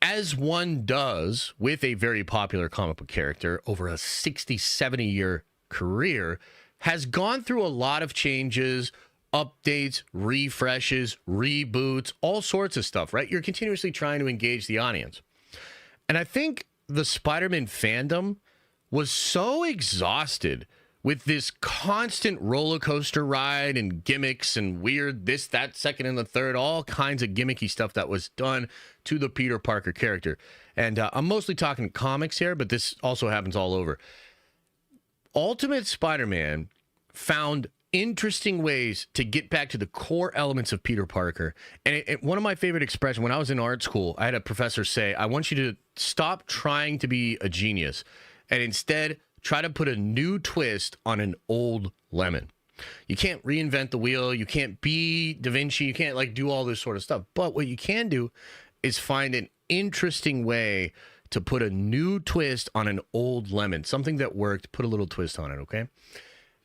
as one does with a very popular comic book character over a 60, 70-year career, has gone through a lot of changes, updates, refreshes, reboots, all sorts of stuff, right? You're continuously trying to engage the audience. And I think the Spider-Man fandom was so exhausted with this constant roller coaster ride and gimmicks and weird this, that, second, and the third, all kinds of gimmicky stuff that was done to the Peter Parker character. And I'm mostly talking comics here, but this also happens all over. Ultimate Spider-Man found interesting ways to get back to the core elements of Peter Parker. And one of my favorite expressions, when I was in art school, I had a professor say, I want you to stop trying to be a genius and instead try to put a new twist on an old lemon. You can't reinvent the wheel. You can't be Da Vinci. You can't like do all this sort of stuff. But what you can do is find an interesting way to put a new twist on an old lemon. Something that worked, put a little twist on it, okay?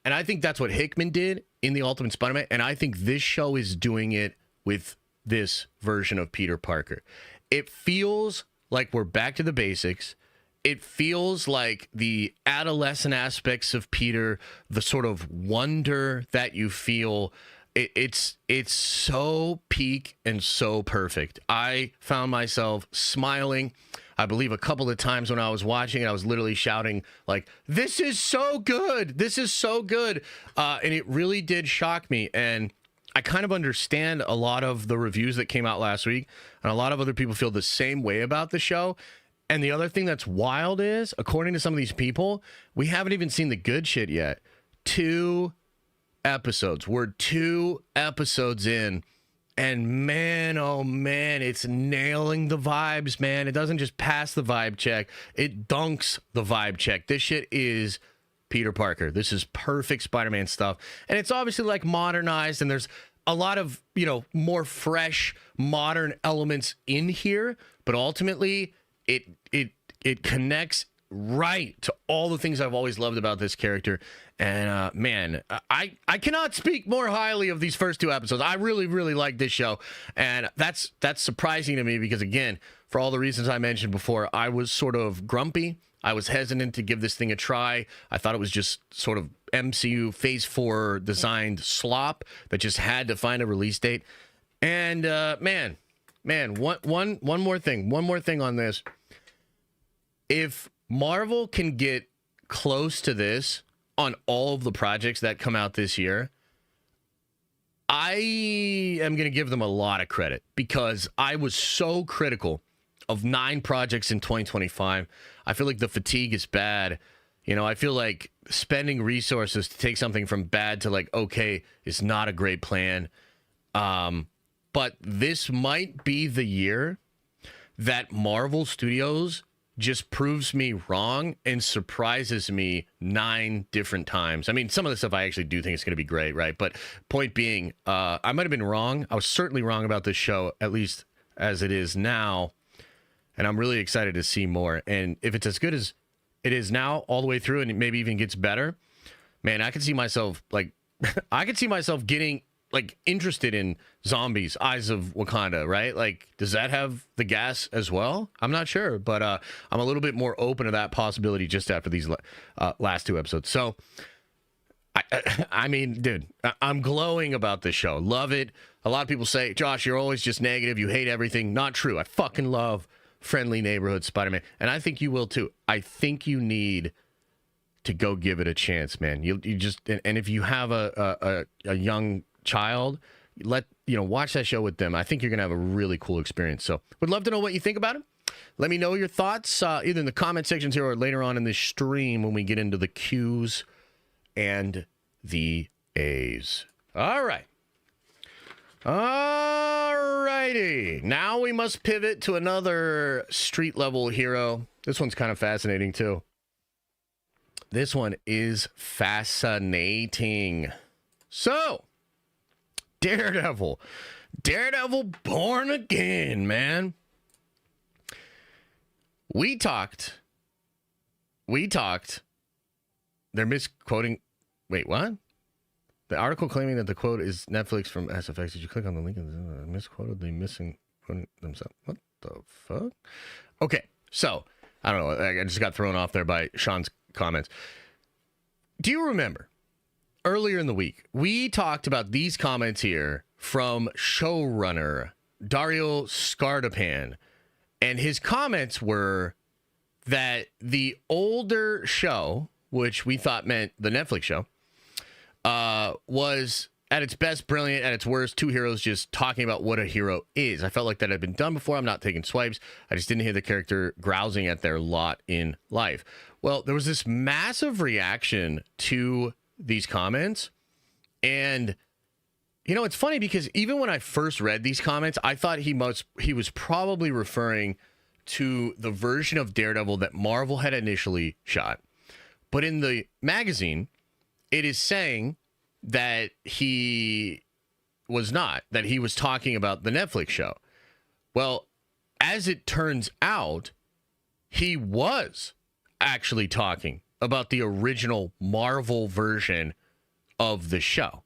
And I think that's what Hickman did in The Ultimate Spider-Man, and I think this show is doing it with this version of Peter Parker. It feels like we're back to the basics. It feels like the adolescent aspects of Peter, the sort of wonder that you feel, it's so peak and so perfect. I found myself smiling, I believe, a couple of times when I was watching it. I was literally shouting, like, this is so good. This is so good. And it really did shock me. And I kind of understand a lot of the reviews that came out last week. And a lot of other people feel the same way about the show. And the other thing that's wild is, according to some of these people, we haven't even seen the good shit yet. 2 episodes. We're 2 episodes in. And man, oh man, it's nailing the vibes, man. It doesn't just pass the vibe check. It dunks the vibe check. This shit is Peter Parker. This is perfect Spider-Man stuff. And it's obviously like modernized, and there's a lot of, you know, more fresh, modern elements in here. But ultimately, it connects right to all the things I've always loved about this character. And man, I cannot speak more highly of these first 2 episodes. I really, really like this show. And that's surprising to me because, again, for all the reasons I mentioned before, I was sort of grumpy. I was hesitant to give this thing a try. I thought it was just sort of MCU Phase 4 designed slop that just had to find a release date. And man, one more thing on this. If Marvel can get close to this on all of the projects that come out this year, I am going to give them a lot of credit because I was so critical of 9 projects in 2025. I feel like the fatigue is bad. You know, I feel like spending resources to take something from bad to like okay is not a great plan. But this might be the year that Marvel Studios just proves me wrong and surprises me 9 different times. I mean, some of the stuff I actually do think is going to be great, right? But point being, I might have been wrong. I was certainly wrong about this show, at least as it is now. and I'm really excited to see more. And if it's as good as it is now, all the way through, and it maybe even gets better, man, I could see myself I could see myself getting interested in zombies, Eyes of Wakanda, right? Like, does that have the gas as well? I'm not sure, but I'm a little bit more open to that possibility just after these last 2 episodes. So, I mean, dude, I'm glowing about this show. Love it. A lot of people say, Josh, you're always just negative. You hate everything. Not true. I fucking love Friendly Neighborhood Spider-Man, and I think you will too. I think you need to go give it a chance, man. You just, and if you have a young child, watch that show with them. I think you're gonna have a really cool experience. So would love to know what you think about it. Let me know your thoughts either in the comment sections here or later on in this stream when we get into the Q's and the A's. All righty. Now we must pivot to another street level hero. This one's kind of fascinating too. This one is fascinating. So, Daredevil Born Again, man. We talked. They're misquoting. Wait, what? The article claiming that the quote is Netflix from SFX. Did you click on the link and misquoted the missing themselves? What the fuck? Okay, so I don't know. I just got thrown off there by Sean's comments. Do you remember earlier in the week we talked about these comments here from showrunner Dario Scardapan, and his comments were that the older show, which we thought meant the Netflix show, was at its best brilliant, at its worst 2 heroes just talking about what a hero is. I felt like that had been done before. I'm not taking swipes. I just didn't hear the character grousing at their lot in life. Well, there was this massive reaction to these comments, and it's funny because even when I first read these comments, I thought he was probably referring to the version of Daredevil that Marvel had initially shot. But in the magazine, it is saying that he was not, that he was talking about the Netflix show. Well, as it turns out, he was actually talking about the original Marvel version of the show.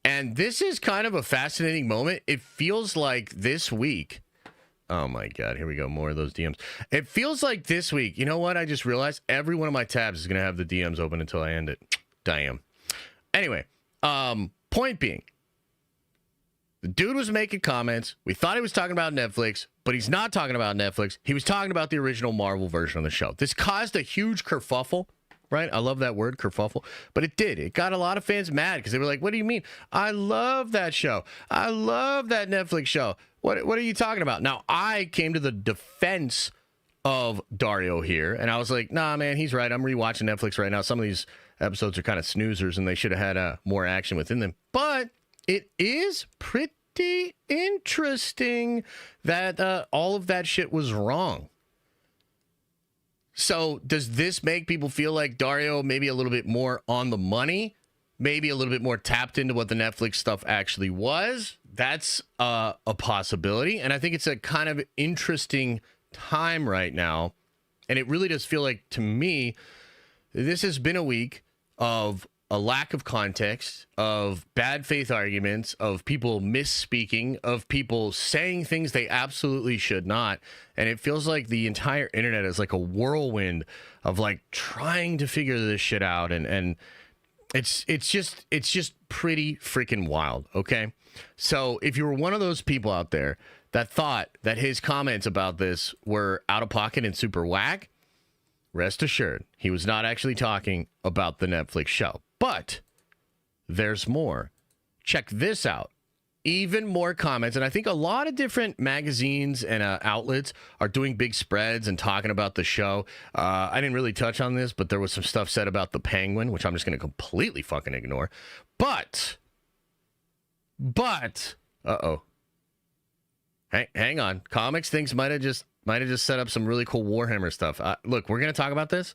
And this is kind of a fascinating moment. It feels like this week. Oh my God, here we go. More of those DMs. It feels like this week. You know what? I just realized every one of my tabs is going to have the DMs open until I end it. Damn. Anyway, point being, the dude was making comments. We thought he was talking about Netflix, but he's not talking about Netflix. He was talking about the original Marvel version of the show. This caused a huge kerfuffle, right? I love that word, kerfuffle. But it did. It got a lot of fans mad because they were like, what do you mean? I love that show. I love that Netflix show. What are you talking about? Now, I came to the defense of Dario here, and I was like, nah, man, he's right. I'm rewatching Netflix right now. Some of these episodes are kind of snoozers, and they should have had more action within them. But it is pretty interesting that all of that shit was wrong. So does this make people feel like Dario maybe a little bit more on the money? Maybe a little bit more tapped into what the Netflix stuff actually was? That's a possibility. And I think it's a kind of interesting time right now. And it really does feel like, to me, this has been a week of a lack of context, of bad faith arguments, of people misspeaking, of people saying things they absolutely should not. And it feels like the entire internet is like a whirlwind of like trying to figure this shit out. And it's just pretty freaking wild. Okay. So if you were one of those people out there that thought that his comments about this were out of pocket and super whack, rest assured, he was not actually talking about the Netflix show. But there's more. Check this out. Even more comments. And I think a lot of different magazines and outlets are doing big spreads and talking about the show. I didn't really touch on this, but there was some stuff said about the Penguin, which I'm just going to completely fucking ignore. But, uh-oh. Hang on. Comics thinks might have just set up some really cool Warhammer stuff. Look, we're going to talk about this.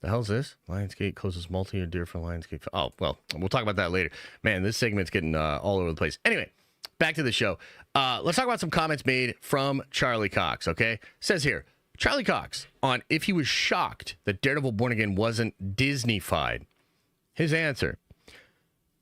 The hell's this? Lionsgate closes multi-year deal for Lionsgate. Oh, well, we'll talk about that later. Man, this segment's getting all over the place. Anyway, back to the show. Let's talk about some comments made from Charlie Cox, okay? Says here, Charlie Cox, on if he was shocked that Daredevil Born Again wasn't Disney-fied. His answer,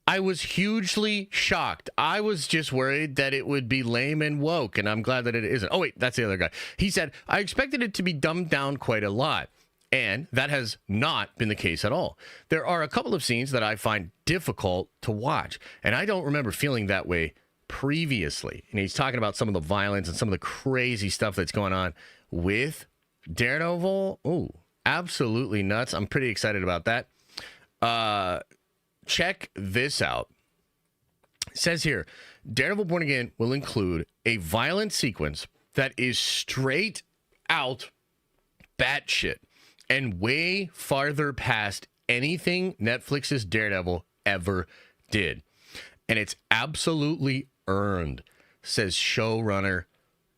I was hugely shocked. I was just worried that it would be lame and woke, and I'm glad that it isn't. Oh, wait, that's the other guy. He said, I expected it to be dumbed down quite a lot, and that has not been the case at all. There are a couple of scenes that I find difficult to watch, and I don't remember feeling that way previously. And he's talking about some of the violence and some of the crazy stuff that's going on with Daredevil. Oh, absolutely nuts. I'm pretty excited about that. Check this out. It says here, Daredevil Born Again will include a violent sequence that is straight out batshit and way farther past anything Netflix's Daredevil ever did. And it's absolutely earned, says showrunner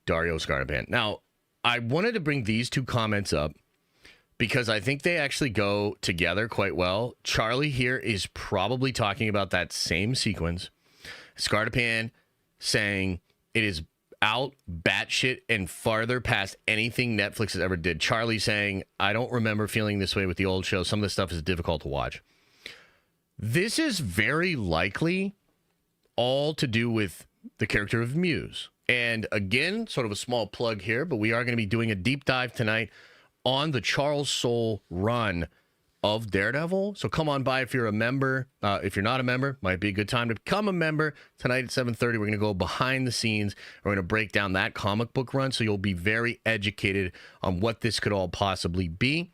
Dario Scarpan. Now, I wanted to bring these two comments up because I think they actually go together quite well. Charlie here is probably talking about that same sequence. Scarpan saying it is out batshit and farther past anything Netflix has ever did. Charlie saying, I don't remember feeling this way with the old show. Some of this stuff is difficult to watch. This is very likely all to do with the character of Muse. And again, sort of a small plug here, but we are going to be doing a deep dive tonight on the Charles Soule run of Daredevil. So come on by if you're a member. If you're not a member, might be a good time to become a member. Tonight at 7:30, we're going to go behind the scenes. We're going to break down that comic book run, so you'll be very educated on what this could all possibly be.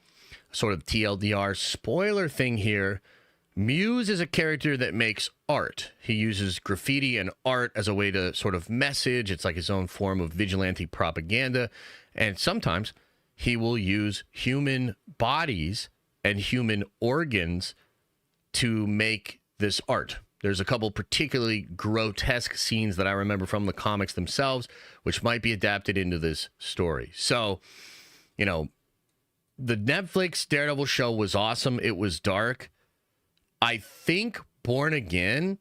Sort of TLDR spoiler thing here. Muse is a character that makes art. He uses graffiti and art as a way to sort of message. It's like his own form of vigilante propaganda. And sometimes he will use human bodies and human organs to make this art. There's a couple particularly grotesque scenes that I remember from the comics themselves, which might be adapted into this story. So, you know, the Netflix Daredevil show was awesome. It was dark. I think Born Again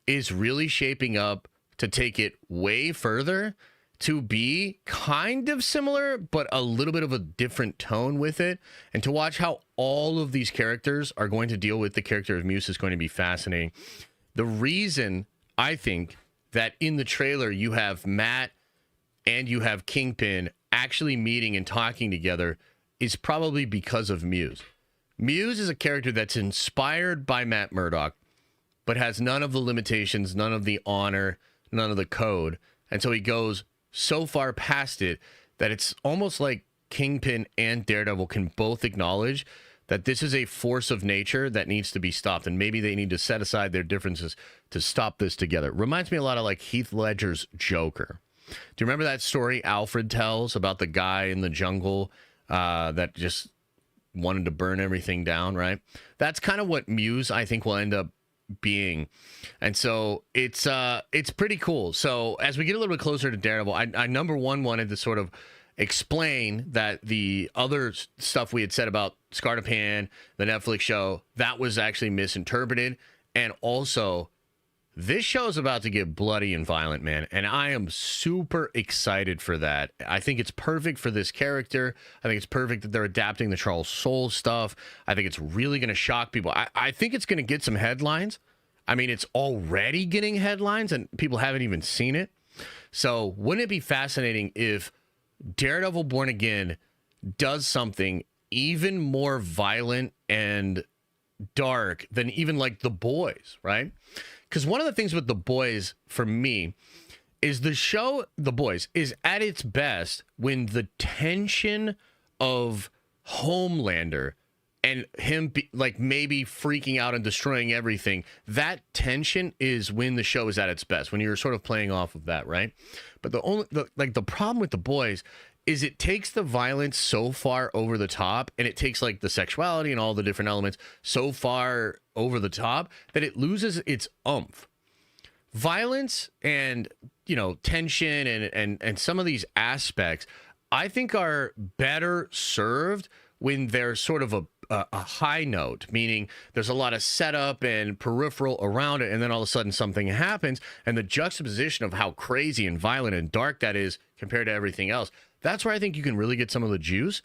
is really shaping up to take it way further, to be kind of similar, but a little bit of a different tone with it. And to watch how all of these characters are going to deal with the character of Muse is going to be fascinating. The reason I think that in the trailer you have Matt and you have Kingpin actually meeting and talking together is probably because of Muse. Muse is a character that's inspired by Matt Murdock, but has none of the limitations, none of the honor, none of the code. And so he goes so far past it that it's almost like Kingpin and Daredevil can both acknowledge that this is a force of nature that needs to be stopped. And maybe they need to set aside their differences to stop this together. It reminds me a lot of like Heath Ledger's Joker. Do you remember that story Alfred tells about the guy in the jungle that just wanted to burn everything down, right? That's kind of what Muse, I think, will end up being. And so it's pretty cool. So as we get a little bit closer to Daredevil, I number one wanted to sort of explain that the other stuff we had said about Scarpan, the Netflix show, that was actually misinterpreted. And also, this show is about to get bloody and violent, man. And I am super excited for that. I think it's perfect for this character. I think it's perfect that they're adapting the Charles Soule stuff. I think it's really going to shock people. I think it's going to get some headlines. I mean, it's already getting headlines and people haven't even seen it. So wouldn't it be fascinating if Daredevil Born Again does something even more violent and dark than even like The Boys, right? Because one of the things with The Boys, for me, is the show The Boys is at its best when the tension of Homelander and him maybe freaking out and destroying everything, that tension is when the show is at its best, when you're sort of playing off of that, right? But the problem with The Boys is it takes the violence so far over the top, and it takes like the sexuality and all the different elements so far over the top that it loses its oomph. Violence and, you know, tension and some of these aspects, I think, are better served when there's sort of a high note, meaning there's a lot of setup and peripheral around it, and then all of a sudden something happens, and the juxtaposition of how crazy and violent and dark that is compared to everything else, that's where I think you can really get some of the juice.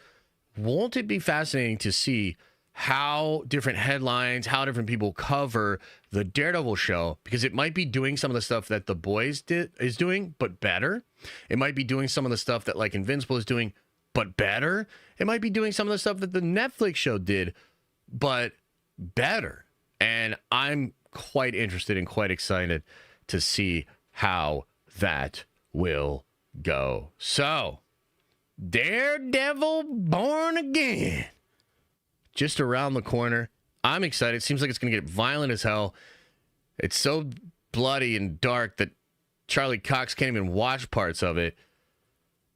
Won't it be fascinating to see how different headlines, how different people cover the Daredevil show, because it might be doing some of the stuff that The Boys is doing, but better. It might be doing some of the stuff that like Invincible is doing, but better. It might be doing some of the stuff that the Netflix show did, but better. And I'm quite interested and quite excited to see how that will go. So, Daredevil Born Again, just around the corner. I'm excited. It seems like it's going to get violent as hell. It's so bloody and dark that Charlie Cox can't even watch parts of it.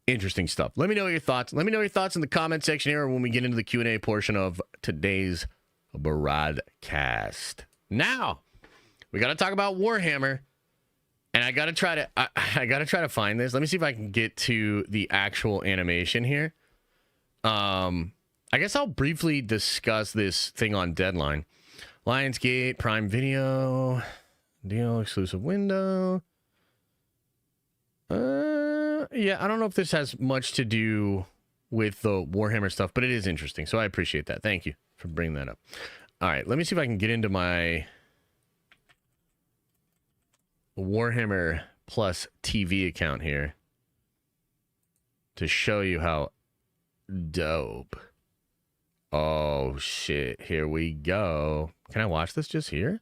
Interesting stuff. Let me know your thoughts. Let me know your thoughts in the comment section here when we get into the Q&A portion of today's broadcast. Now, we got to talk about Warhammer, and I got to try to find this. Let me see if I can get to the actual animation here. I guess I'll briefly discuss this thing on Deadline. Lionsgate, Prime Video, deal exclusive window. Yeah, I don't know if this has much to do with the Warhammer stuff, but it is interesting, so I appreciate that. Thank you for bringing that up. All right, let me see if I can get into my Warhammer Plus TV account here to show you how dope. Oh, shit. Here we go. Can I watch this just here?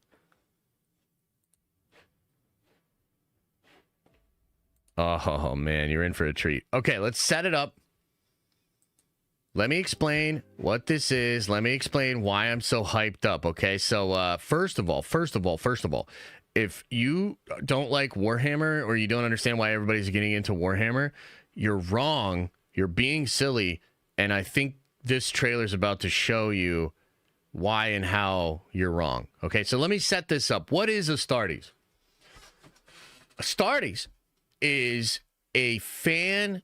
Oh, man, you're in for a treat. Okay, let's set it up. Let me explain what this is. Let me explain why I'm so hyped up, okay? So, first of all, if you don't like Warhammer or you don't understand why everybody's getting into Warhammer, you're wrong. You're being silly, and I think this trailer is about to show you why and how you're wrong. Okay, so let me set this up. What is Astartes? Astartes is a fan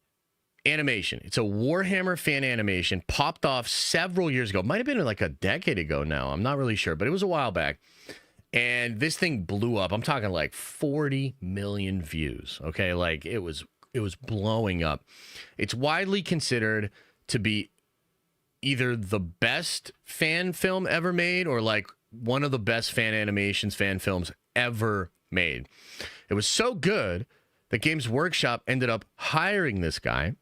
animation. It's a Warhammer fan animation, popped off several years ago. Might have been like a decade ago now. I'm not really sure, but it was a while back. And this thing blew up. I'm talking like 40 million views. Okay, like it was blowing up. It's widely considered to be either the best fan film ever made or like one of the best fan animations, fan films ever made. It was so good that Games Workshop ended up hiring this guy,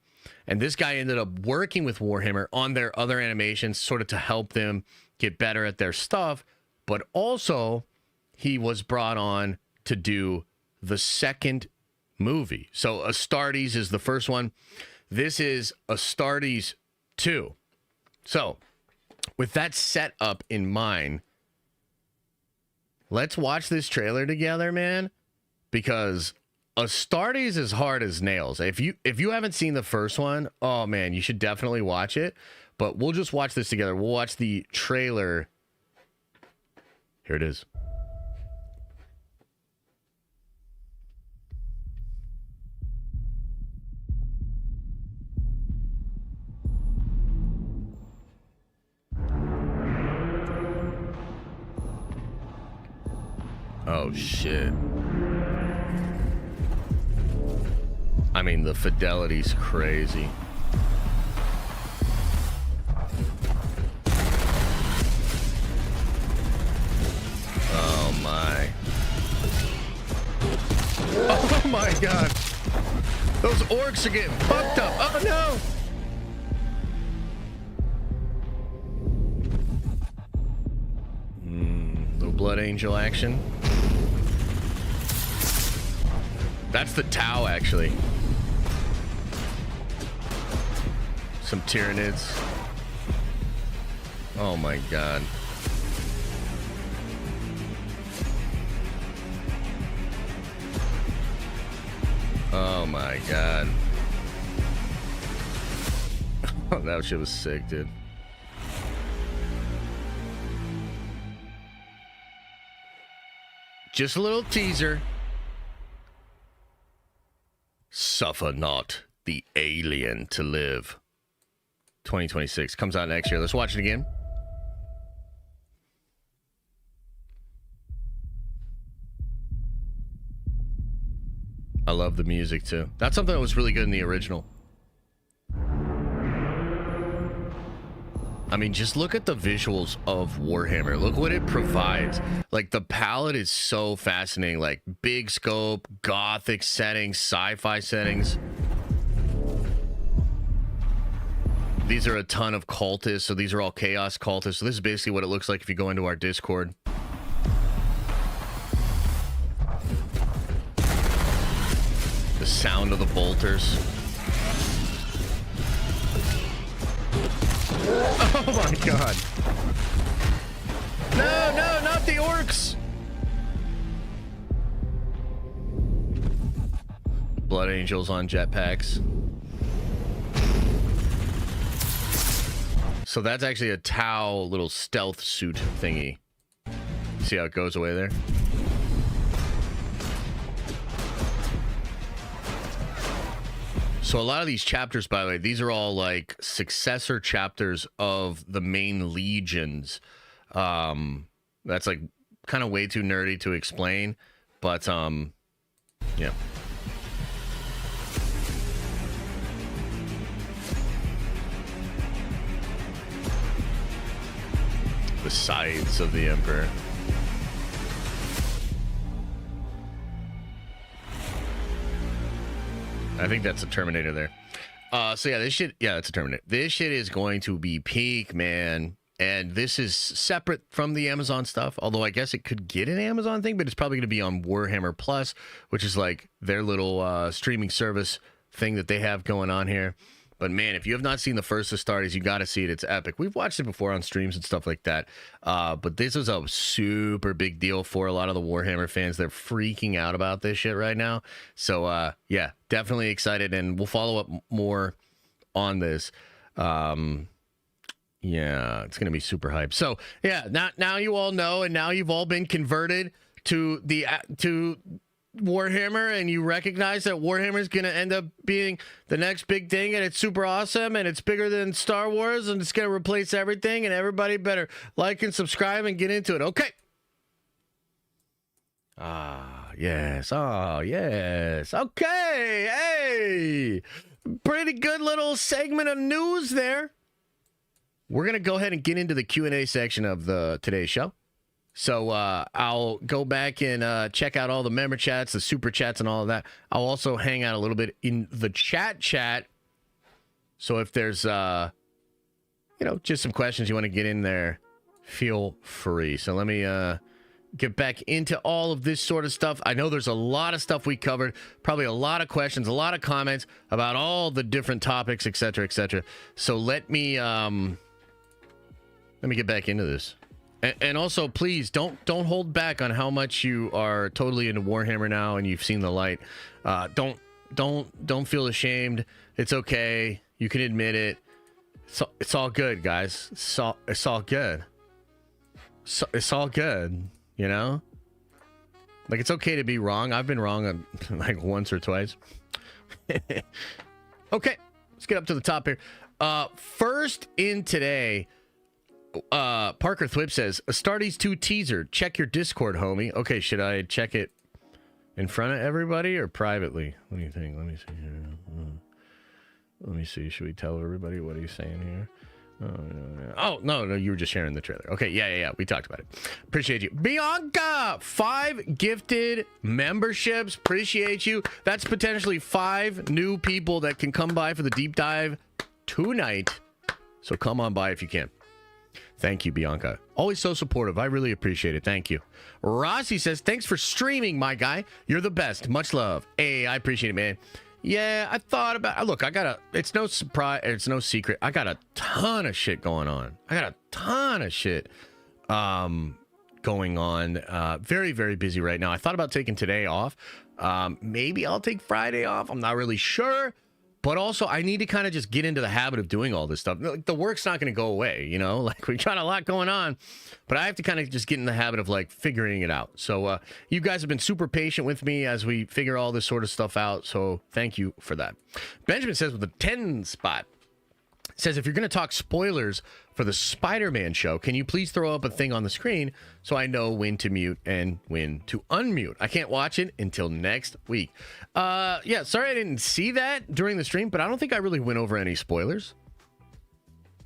and this guy ended up working with Warhammer on their other animations sort of to help them get better at their stuff, but also he was brought on to do the second movie. So Astartes is the first one. This is Astartes 2. So, with that set up in mind, let's watch this trailer together, man, because Astartes is hard as nails. If you haven't seen the first one, oh man, you should definitely watch it. But we'll just watch this together. We'll watch the trailer. Here it is. Oh, shit. I mean, the fidelity's crazy. Oh, my. Oh, my God. Those orcs are getting fucked up. Oh, no. Little Blood Angel action. That's the Tau, actually. Some Tyranids. Oh my god. Oh my god. That shit was sick, dude. Just a little teaser. Suffer not the alien to live. 2026 comes out next year. Let's watch it again. I love the music too. That's something that was really good in the original. I mean, just look at the visuals of Warhammer. Look what it provides. Like, the palette is so fascinating. Like, big scope, gothic settings, sci-fi settings. These are a ton of cultists, so these are all chaos cultists. So this is basically what it looks like if you go into our Discord. The sound of the bolters. Oh my god. No, not the orcs. Blood angels on jetpacks. So that's actually a Tau little stealth suit thingy. See how it goes away there? So a lot of these chapters, by the way, these are all like successor chapters of the main legions. That's like kind of way too nerdy to explain, but yeah. The scythes of the Emperor. I think that's a Terminator there. So yeah, that's a Terminator. This shit is going to be peak, man. And this is separate from the Amazon stuff, although I guess it could get an Amazon thing, but it's probably going to be on Warhammer Plus, which is like their little streaming service thing that they have going on here. But man, if you have not seen the first Astartes, you got to see it. It's epic. We've watched it before on streams and stuff like that. But this is a super big deal for a lot of the Warhammer fans. They're freaking out about this shit right now. So yeah, definitely excited. And we'll follow up more on this. Yeah, it's going to be super hype. So yeah, now you all know, and now you've all been converted to Warhammer, and you recognize that Warhammer is going to end up being the next big thing, and it's super awesome, and it's bigger than Star Wars, and it's going to replace everything, and everybody better like and subscribe and get into it. Okay. Yes. Oh, yes. Okay. Hey. Pretty good little segment of news there. We're going to go ahead and get into the Q&A section of today's show. So I'll go back and check out all the member chats, the super chats, and all of that. I'll also hang out a little bit in the chat. So if there's, just some questions you want to get in there, feel free. So let me get back into all of this sort of stuff. I know there's a lot of stuff we covered, probably a lot of questions, a lot of comments about all the different topics, etc., etc. So let me get back into this. And also, please don't hold back on how much you are totally into Warhammer now and you've seen the light. Don't feel ashamed. It's okay. You can admit it. It's all good, guys. It's all good. It's all good. You know, like it's okay to be wrong. I've been wrong like once or twice. Okay, let's get up to the top here. First in today. Parker Thwip says Astartes 2 teaser. Check your Discord, homie. Okay, should I check it in front of everybody or privately? What do you think? Let me see here. Let me see. Should we tell everybody what he's saying here? Oh, no, you were just sharing the trailer. Okay, yeah. We talked about it. Appreciate you. Bianca, 5 gifted memberships. Appreciate you. That's potentially 5 new people that can come by for the deep dive tonight. So come on by if you can. Thank you, Bianca. Always so supportive. I really appreciate it. Thank you. Rossi says, thanks for streaming, my guy. You're the best. Much love. Hey, I appreciate it, man. Yeah, I thought about... Look, it's no surprise. It's no secret. I got a ton of shit going on. Going on. Very, very busy right now. I thought about taking today off. Maybe I'll take Friday off. I'm not really sure. But also, I need to kind of just get into the habit of doing all this stuff. Like, the work's not going to go away, you know? Like, we got a lot going on. But I have to kind of just get in the habit of, like, figuring it out. So, you guys have been super patient with me as we figure all this sort of stuff out. So, thank you for that. Benjamin says with a 10 spot. says, if you're going to talk spoilers for the Spider-Man show, can you please throw up a thing on the screen so I know when to mute and when to unmute? I can't watch it until next week. Yeah, sorry I didn't see that during the stream, but I don't think I really went over any spoilers.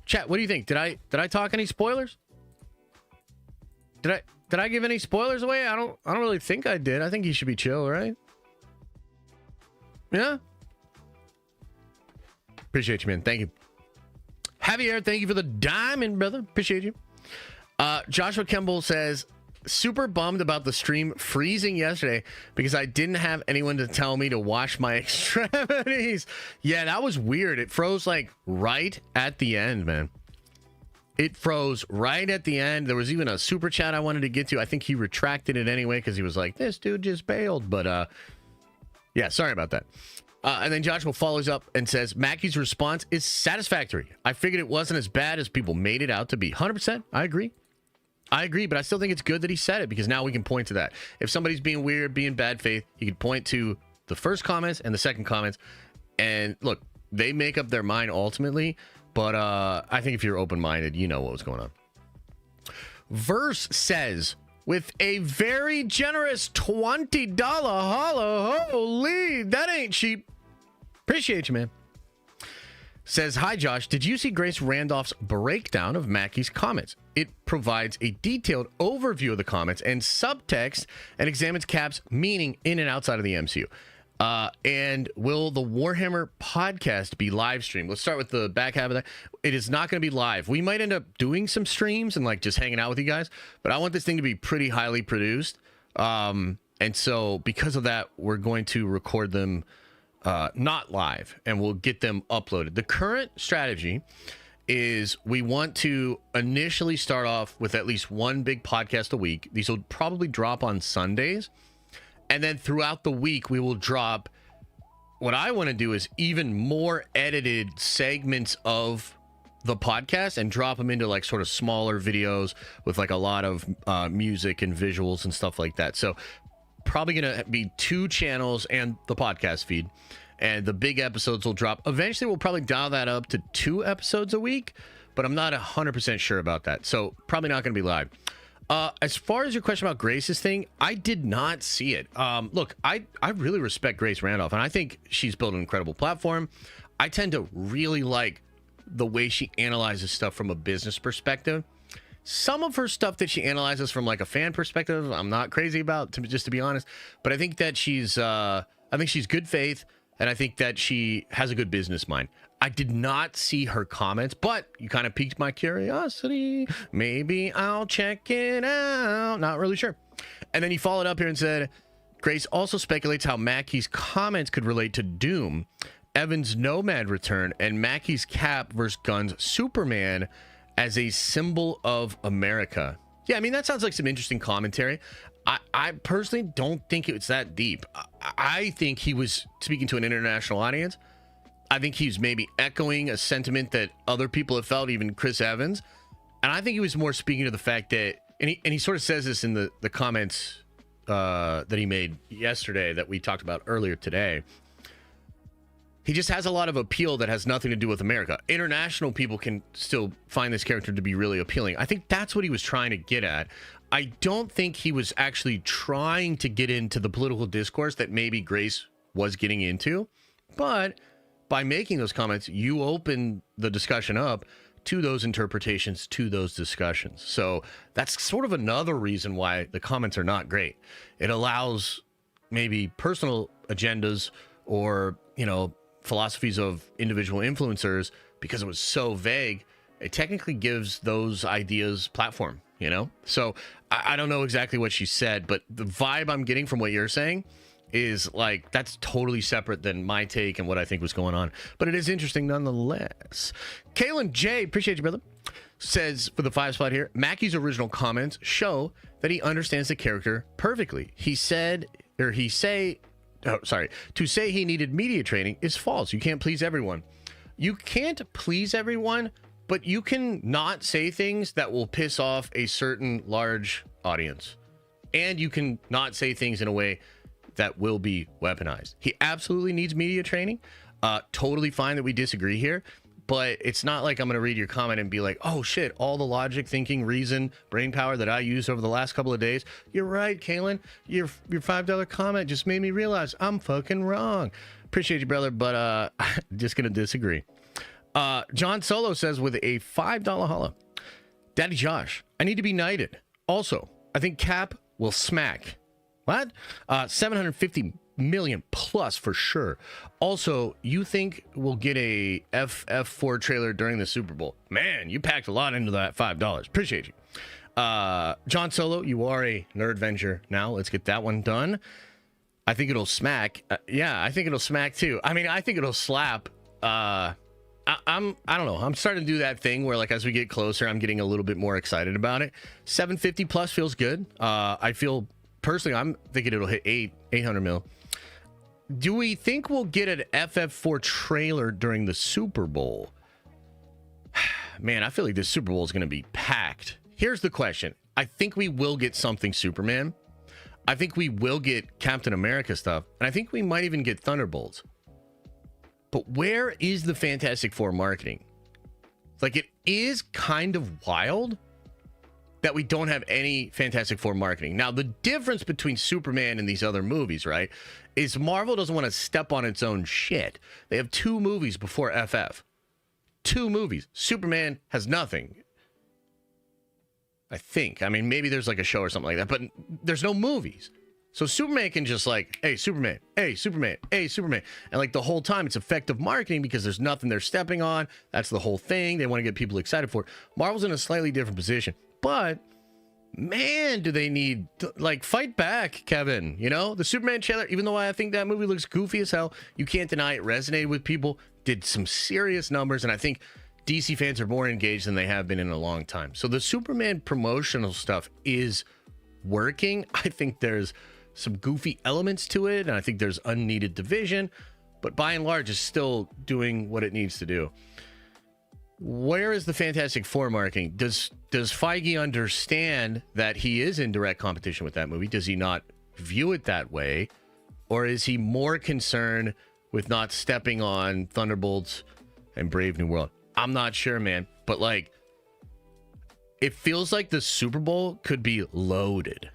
Chat, what do you think? Did I talk any spoilers? Did I give any spoilers away? I don't really think I did. I think he should be chill, right? Yeah. Appreciate you, man. Thank you. Javier, thank you for the diamond, brother. Appreciate you. Joshua Kemble says, super bummed about the stream freezing yesterday because I didn't have anyone to tell me to wash my extremities. Yeah, that was weird. It froze like right at the end, man. It froze right at the end. There was even a super chat I wanted to get to. I think he retracted it anyway because he was like, this dude just bailed. But yeah, sorry about that. And then Joshua follows up and says, Mackie's response is satisfactory. I figured it wasn't as bad as people made it out to be. 100%. I agree. But I still think it's good that he said it because now we can point to that. If somebody's being weird, being bad faith, you can point to the first comments and the second comments. And look, they make up their mind ultimately. But I think if you're open-minded, you know what was going on. Verse says, with a very generous $20 holla, holy, that ain't cheap. Appreciate you, man. Says, hi, Josh. Did you see Grace Randolph's breakdown of Mackie's comments? It provides a detailed overview of the comments and subtext and examines Cap's meaning in and outside of the MCU. And will the Warhammer podcast be live streamed? Let's start with the back half of that. It is not going to be live. We might end up doing some streams and like just hanging out with you guys, but I want this thing to be pretty highly produced. And so because of that, we're going to record them not live and we'll get them uploaded. The current strategy is we want to initially start off with at least one big podcast a week. These will probably drop on Sundays. And then throughout the week, we will drop, what I want to do is even more edited segments of the podcast and drop them into like sort of smaller videos with like a lot of music and visuals and stuff like that. So probably going to be 2 channels and the podcast feed. And the big episodes will drop. Eventually, we'll probably dial that up to 2 episodes a week, but I'm not 100% sure about that. So probably not going to be live. As far as your question about Grace's thing, I did not see it. Look, I really respect Grace Randolph, and I think she's built an incredible platform. I tend to really like the way she analyzes stuff from a business perspective. Some of her stuff that she analyzes from like a fan perspective, I'm not crazy about, just to be honest. But I think that she's good faith, and I think that she has a good business mind. I did not see her comments, but you kind of piqued my curiosity. Maybe I'll check it out. Not really sure. And then he followed up here and said, Grace also speculates how Mackie's comments could relate to Doom, Evan's Nomad return, and Mackie's Cap versus Gunn's Superman as a symbol of America. Yeah, I mean, that sounds like some interesting commentary. I personally don't think it's that deep. I think he was speaking to an international audience. I think he's maybe echoing a sentiment that other people have felt, even Chris Evans. And I think he was more speaking to the fact that, and he sort of says this in the comments that he made yesterday that we talked about earlier today. He just has a lot of appeal that has nothing to do with America. International people can still find this character to be really appealing. I think that's what he was trying to get at. I don't think he was actually trying to get into the political discourse that maybe Grace was getting into. But by making those comments, you open the discussion up to those interpretations, to those discussions. So that's sort of another reason why the comments are not great. It allows maybe personal agendas or, you know, philosophies of individual influencers, because it was so vague, it technically gives those ideas platform, you know? So I don't know exactly what she said, but the vibe I'm getting from what you're saying is like, that's totally separate than my take and what I think was going on. But it is interesting nonetheless. Kalen J, appreciate you, brother, says for the 5 spot here, Mackie's original comments show that he understands the character perfectly. To say he needed media training is false. You can't please everyone. You can't please everyone, but you can not say things that will piss off a certain large audience. And you can not say things in a way that will be weaponized. He absolutely needs media training. Totally fine that we disagree here, but it's not like I'm going to read your comment and be like, oh shit, all the logic, thinking, reason, brain power that I used over the last couple of days. You're right, Kalen. Your $5 comment just made me realize I'm fucking wrong. Appreciate you, brother, but just going to disagree. John Solo says with a $5 holla, Daddy Josh, I need to be knighted. Also, I think Cap will smack. What? 750 million plus for sure. Also, you think we'll get a FF4 trailer during the Super Bowl? Man, you packed a lot into that $5. Appreciate you. John Solo, you are a nerd venture now. Let's get that one done. I think it'll smack. Yeah, I think it'll smack too. I mean, I think it'll slap. I don't know. I'm starting to do that thing where, like, as we get closer, I'm getting a little bit more excited about it. 750 plus feels good. I feel personally, I'm thinking it'll hit 800 mil. Do we think we'll get an FF4 trailer during the Super Bowl? Man, I feel like this Super Bowl is going to be packed. Here's the question. I think we will get something Superman. I think we will get Captain America stuff. And I think we might even get Thunderbolts. But where is the Fantastic Four marketing? Like, it is kind of wild that we don't have any Fantastic Four marketing. Now, the difference between Superman and these other movies, right, is Marvel doesn't want to step on its own shit. They have 2 movies before FF. 2 movies. Superman has nothing. I think. I mean, maybe there's like a show or something like that, but there's no movies. So Superman can just like, hey, Superman, hey, Superman, hey, Superman. And like the whole time it's effective marketing because there's nothing they're stepping on. That's the whole thing. They want to get people excited for it. Marvel's in a slightly different position. But, man, do they need to, like, fight back, Kevin. You know, the Superman trailer, even though I think that movie looks goofy as hell, you can't deny it resonated with people, did some serious numbers, and I think DC fans are more engaged than they have been in a long time. So the Superman promotional stuff is working. I think there's some goofy elements to it, and I think there's unneeded division, but by and large, it's still doing what it needs to do. Where is the Fantastic Four marketing? Does Feige understand that he is in direct competition with that movie? Does he not view it that way? Or is he more concerned with not stepping on Thunderbolts and Brave New World? I'm not sure, man. But, like, it feels like the Super Bowl could be loaded.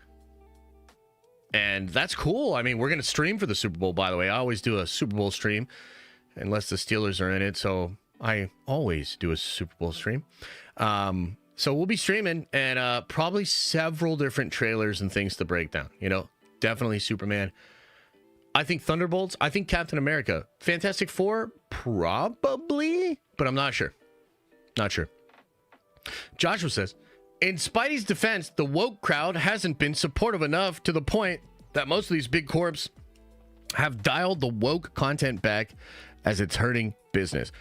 And that's cool. I mean, we're going to stream for the Super Bowl, by the way. I always do a Super Bowl stream, unless the Steelers are in it. So I always do a Super Bowl stream. So we'll be streaming and probably several different trailers and things to break down. You know, definitely Superman. I think Thunderbolts. I think Captain America. Fantastic Four, probably, but I'm not sure. Not sure. Joshua says, in Spidey's defense, the woke crowd hasn't been supportive enough to the point that most of these big corps have dialed the woke content back as it's hurting business.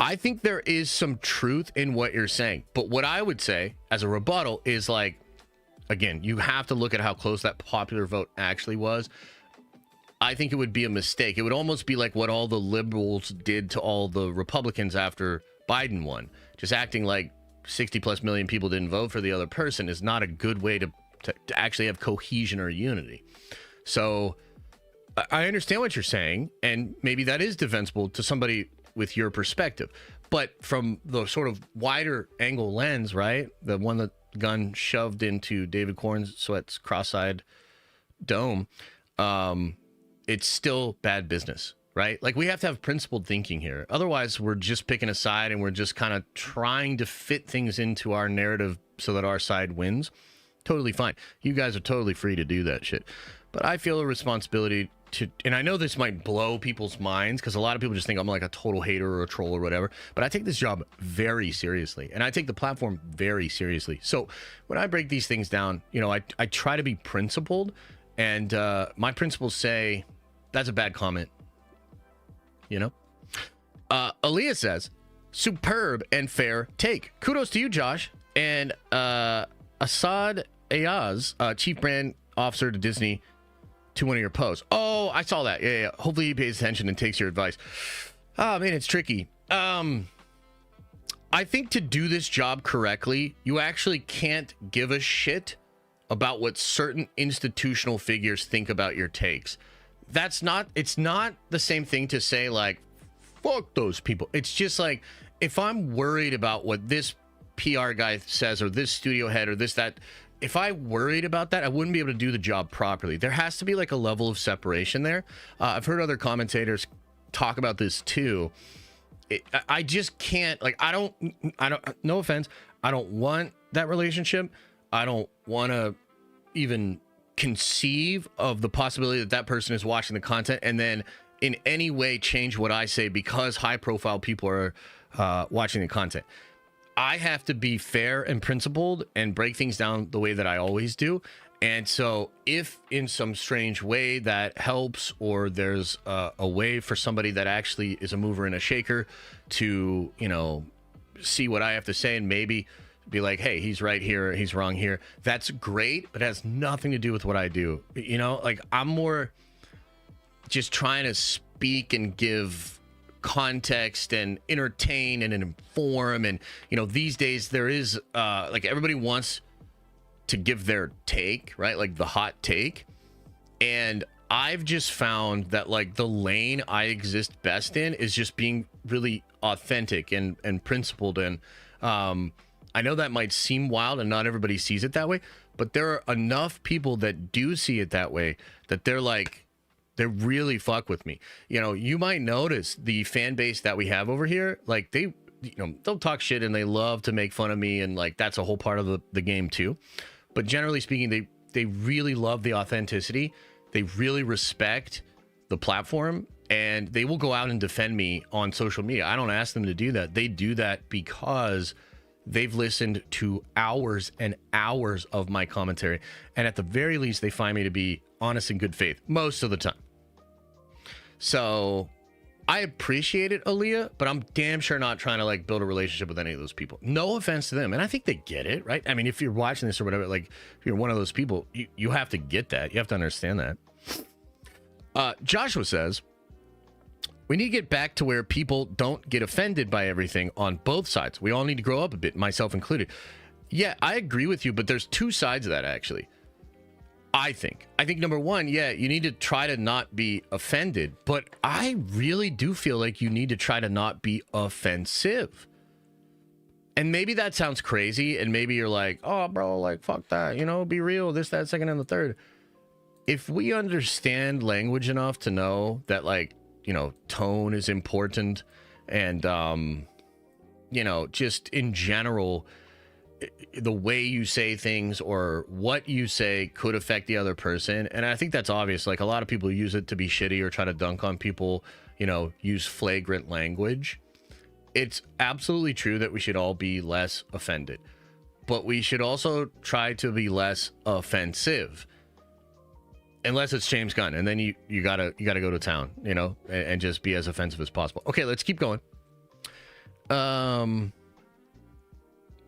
I think there is some truth in what you're saying, but what I would say as a rebuttal is, like, again, you have to look at how close that popular vote actually was. I think it would be a mistake. It would almost be like what all the liberals did to all the Republicans after Biden won. Just acting like 60 plus million people didn't vote for the other person is not a good way to actually have cohesion or unity. So I understand what you're saying, and maybe that is defensible to somebody with your perspective. But from the sort of wider angle lens, right? The one that gun shoved into David Cornsweat's cross-eyed dome, it's still bad business, right? Like, we have to have principled thinking here. Otherwise, we're just picking a side and we're just kind of trying to fit things into our narrative so that our side wins. Totally fine. You guys are totally free to do that shit. But I feel a responsibility to, and I know this might blow people's minds because a lot of people just think I'm like a total hater or a troll or whatever, but I take this job very seriously and I take the platform very seriously. So when I break these things down, you know, I try to be principled, and my principles say that's a bad comment, you know. Aaliyah says, superb and fair take. Kudos to you, Josh. And Assad Ayaz, chief brand officer to Disney, to one of your posts. Oh, I saw that. Yeah. Hopefully he pays attention and takes your advice. Oh, man, it's tricky. I think to do this job correctly, you actually can't give a shit about what certain institutional figures think about your takes. It's not the same thing to say, like, fuck those people. It's just like, if I'm worried about what this PR guy says or this studio head or this, that, if I worried about that, I wouldn't be able to do the job properly. There has to be like a level of separation there. I've heard other commentators talk about this too. I just can't, like, I don't, no offense, I don't want that relationship. I don't want to even conceive of the possibility that that person is watching the content and then in any way change what I say because high profile people are watching the content. I have to be fair and principled and break things down the way that I always do. And so if in some strange way that helps, or there's a way for somebody that actually is a mover and a shaker to, you know, see what I have to say and maybe be like, hey, he's right here, he's wrong here, that's great, but it has nothing to do with what I do. You know, like, I'm more just trying to speak and give context and entertain and inform. And, you know, these days there is like, everybody wants to give their take, right? Like the hot take. And I've just found that, like, the lane I exist best in is just being really authentic and principled. And I know that might seem wild and not everybody sees it that way, but there are enough people that do see it that way that they're like, they really fuck with me. You know, you might notice the fan base that we have over here, like, they, you know, they'll talk shit and they love to make fun of me, and like, that's a whole part of the game too. But generally speaking, they really love the authenticity. They really respect the platform, and they will go out and defend me on social media. I don't ask them to do that. They do that because they've listened to hours and hours of my commentary, and at the very least, they find me to be honest and good faith most of the time. So I appreciate it, Aaliyah, but I'm damn sure not trying to, like, build a relationship with any of those people. No offense to them. And I think they get it, right? I mean, if you're watching this or whatever, like, if you're one of those people, you have to get that. You have to understand that. Joshua says, we need to get back to where people don't get offended by everything on both sides. We all need to grow up a bit, myself included. Yeah, I agree with you, but there's two sides of that, actually. I think number one, yeah, you need to try to not be offended, but I really do feel like you need to try to not be offensive. And maybe that sounds crazy, and maybe you're like, oh, bro, like, fuck that, you know, be real, this, that, second, and the third. If we understand language enough to know that, like, you know, tone is important, and, you know, just in general, the way you say things or what you say could affect the other person. And I think that's obvious. Like, a lot of people use it to be shitty or try to dunk on people, you know, use flagrant language. It's absolutely true that we should all be less offended, but we should also try to be less offensive, unless it's James Gunn. And then you gotta go to town, you know, and just be as offensive as possible. Okay, let's keep going.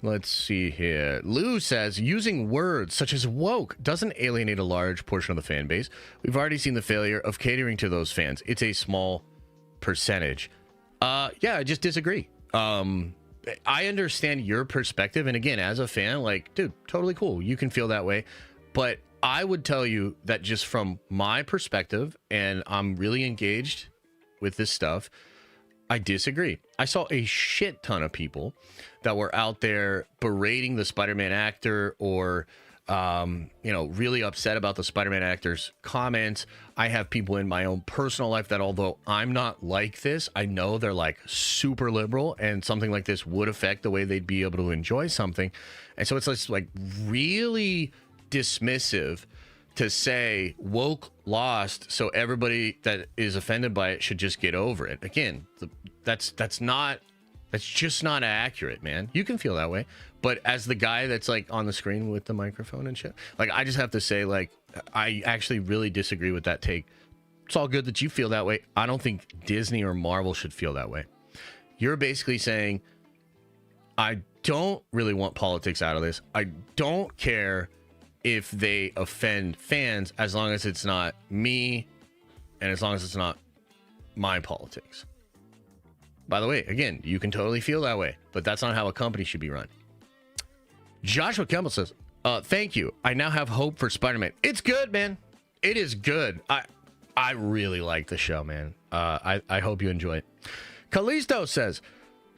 Let's see here. Lou says, using words such as woke doesn't alienate a large portion of the fan base. We've already seen the failure of catering to those fans. It's a small percentage. Yeah, I just disagree. I understand your perspective. And again, as a fan, like, dude, totally cool. You can feel that way. But I would tell you that just from my perspective, and I'm really engaged with this stuff, I disagree. I saw a shit ton of people that were out there berating the Spider-Man actor, or, you know, really upset about the Spider-Man actor's comments. I have people in my own personal life that, although I'm not like this, I know they're like super liberal, and something like this would affect the way they'd be able to enjoy something. And so it's just like really dismissive to say woke lost, so everybody that is offended by it should just get over it. Again, that's just not accurate, man. You can feel that way, but as the guy that's like on the screen with the microphone and shit, like, I just have to say, like, I actually really disagree with that take. It's all good that you feel that way. I don't think Disney or Marvel should feel that way. You're basically saying, I don't really want politics out of this. I don't care if they offend fans, as long as it's not me and as long as it's not my politics. By the way, again, you can totally feel that way, but that's not how a company should be run. Joshua Campbell says, thank you. I now have hope for Spider-Man. It's good, man. It is good. I really like the show, man. I hope you enjoy it. Callisto says,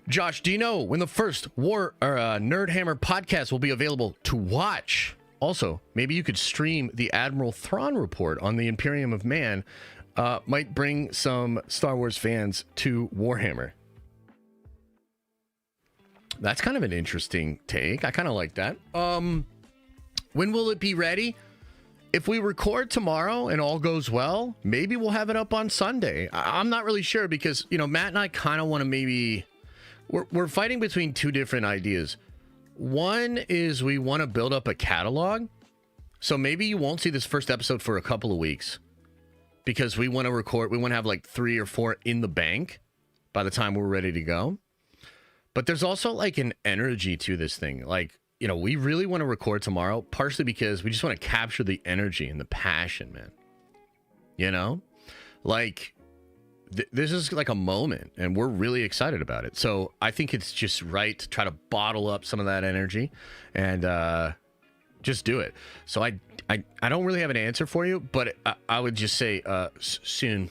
Josh, do you know when the first Nerd Hammer podcast will be available to watch? Also, maybe you could stream the Admiral Thrawn report on the Imperium of Man. Might bring some Star Wars fans to Warhammer. That's kind of an interesting take. I kind of like that. When will it be ready? If we record tomorrow and all goes well, maybe we'll have it up on Sunday. I'm not really sure because, you know, Matt and I kind of want to maybe... We're fighting between two different ideas. One is we want to build up a catalog. So maybe you won't see this first episode for a couple of weeks because we want to record. We want to have like 3 or 4 in the bank by the time we're ready to go. But there's also like an energy to this thing. Like, you know, we really want to record tomorrow, partially because we just want to capture the energy and the passion, man. You know, like this is like a moment and we're really excited about it. So I think it's just right to try to bottle up some of that energy and just do it. So I don't really have an answer for you, but I would just say soon.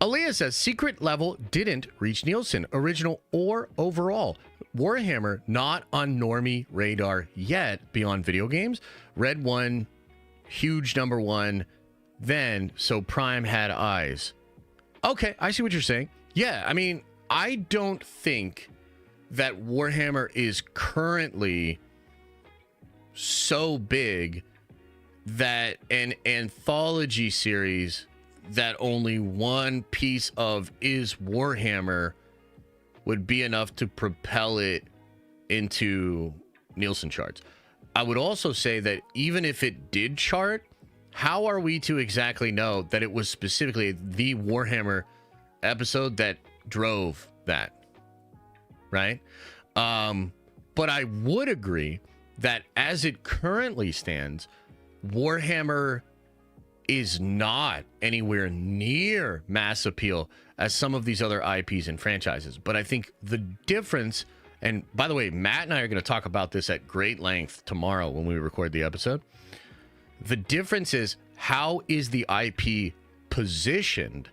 Aaliyah says secret level didn't reach Nielsen, original or overall. Warhammer not on normie radar yet beyond video games. Red one, huge #1. Then, so Prime had eyes. Okay, I see what you're saying. Yeah, I mean, I don't think that Warhammer is currently so big that an anthology series that only one piece of is Warhammer would be enough to propel it into Nielsen charts. I would also say that even if it did chart, how are we to exactly know that it was specifically the Warhammer episode that drove that? Right? But I would agree that as it currently stands, Warhammer is not anywhere near mass appeal as some of these other IPs and franchises. But I think the difference, and by the way, Matt and I are going to talk about this at great length tomorrow when we record the episode. The difference is, how is the IP positioned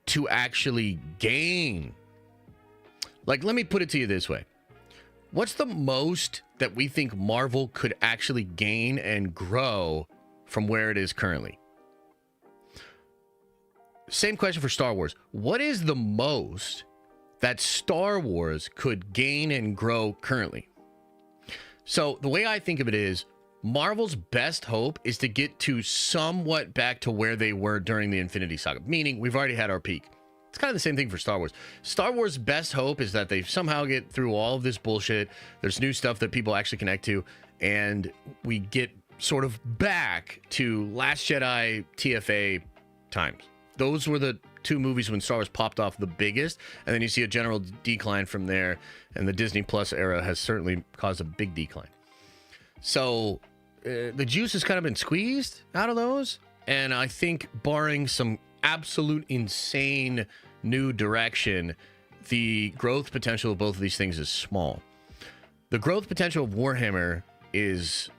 to actually gain? Like, let me put it to you this way. What's the most that we think Marvel could actually gain and grow from where it is currently? Same question for Star Wars. What is the most that Star Wars could gain and grow currently? So the way I think of it is, Marvel's best hope is to get to somewhat back to where they were during the Infinity Saga, meaning we've already had our peak. It's kind of the same thing for Star Wars. Star Wars' best hope is that they somehow get through all of this bullshit. There's new stuff that people actually connect to, and we get sort of back to Last Jedi TFA times. Those were the 2 movies when Star Wars popped off the biggest, and then you see a general decline from there, and the Disney Plus era has certainly caused a big decline. So the juice has kind of been squeezed out of those, and I think barring some absolute insane new direction, the growth potential of both of these things is small. The growth potential of Warhammer is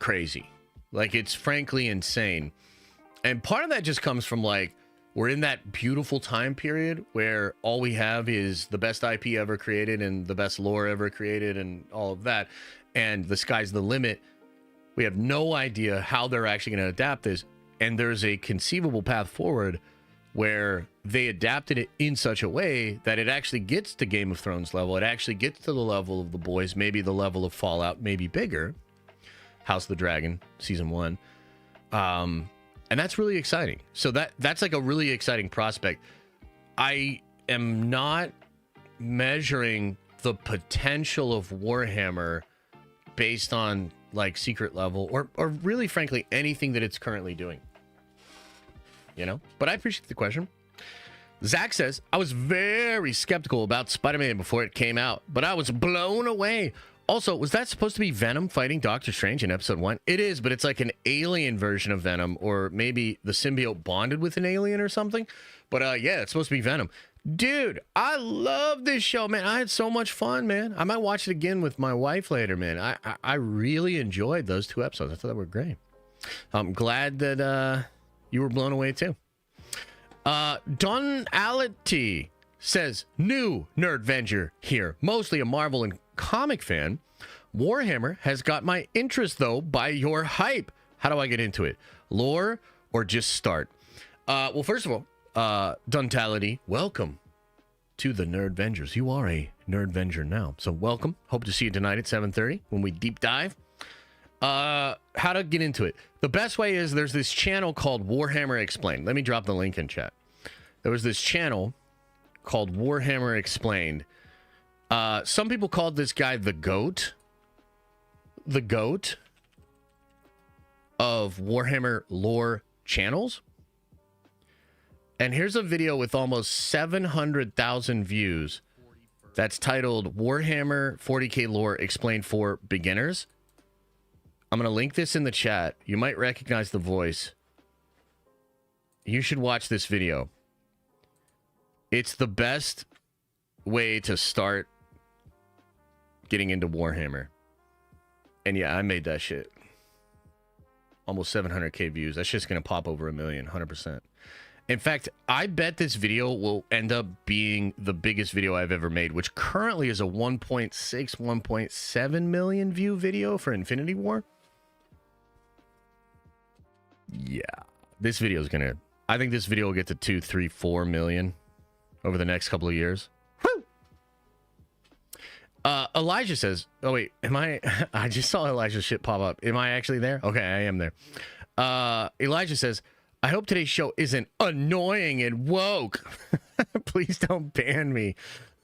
crazy. Like, it's frankly insane. And part of that just comes from, like, we're in that beautiful time period where all we have is the best IP ever created and the best lore ever created and all of that. And the sky's the limit. We have no idea how they're actually going to adapt this. And there's a conceivable path forward where they adapted it in such a way that it actually gets to Game of Thrones level. It actually gets to the level of The Boys, maybe the level of Fallout, maybe bigger. House of the Dragon, season 1. And that's really exciting. So that's like a really exciting prospect. I am not measuring the potential of Warhammer based on like secret level or really frankly anything that it's currently doing. You know? But I appreciate the question. Zach says, I was very skeptical about Spider-Man before it came out, but I was blown away. Also, was that supposed to be Venom fighting Doctor Strange in episode 1? It is, but it's like an alien version of Venom, or maybe the symbiote bonded with an alien or something. But yeah, it's supposed to be Venom. Dude, I love this show, man. I had so much fun, man. I might watch it again with my wife later, man. I really enjoyed those 2 episodes. I thought they were great. I'm glad that you were blown away too. Donality says, new Nerdvenger here. Mostly a Marvel and comic fan. Warhammer has got my interest, though, by your hype. How do I get into it? Lore or just start? Well, first of all, Donality, welcome to the Nerdvengers. You are a Nerdvenger now. So welcome. Hope to see you tonight at 7:30 when we deep dive. How to get into it? The best way is there's this channel called Warhammer Explained. Let me drop the link in chat. There was this channel called Warhammer Explained. Some people called this guy the GOAT. The GOAT of Warhammer lore channels. And here's a video with almost 700,000 views that's titled Warhammer 40K Lore Explained for Beginners. I'm going to link this in the chat. You might recognize the voice. You should watch this video. It's the best way to start getting into Warhammer. And yeah, I made that shit. Almost 700k views. That shit's going to pop over 1 million, 100%. In fact, I bet this video will end up being the biggest video I've ever made, which currently is a 1.6, 1.7 million view video for Infinity War. Yeah, this video is gonna, I think this video will get to 2, 3, 4 million over the next couple of years. Woo! Elijah says, oh wait, am I, I just saw Elijah's shit pop up. Am I actually there? Okay, I am there. Elijah says, I hope today's show isn't annoying and woke. Please don't ban me.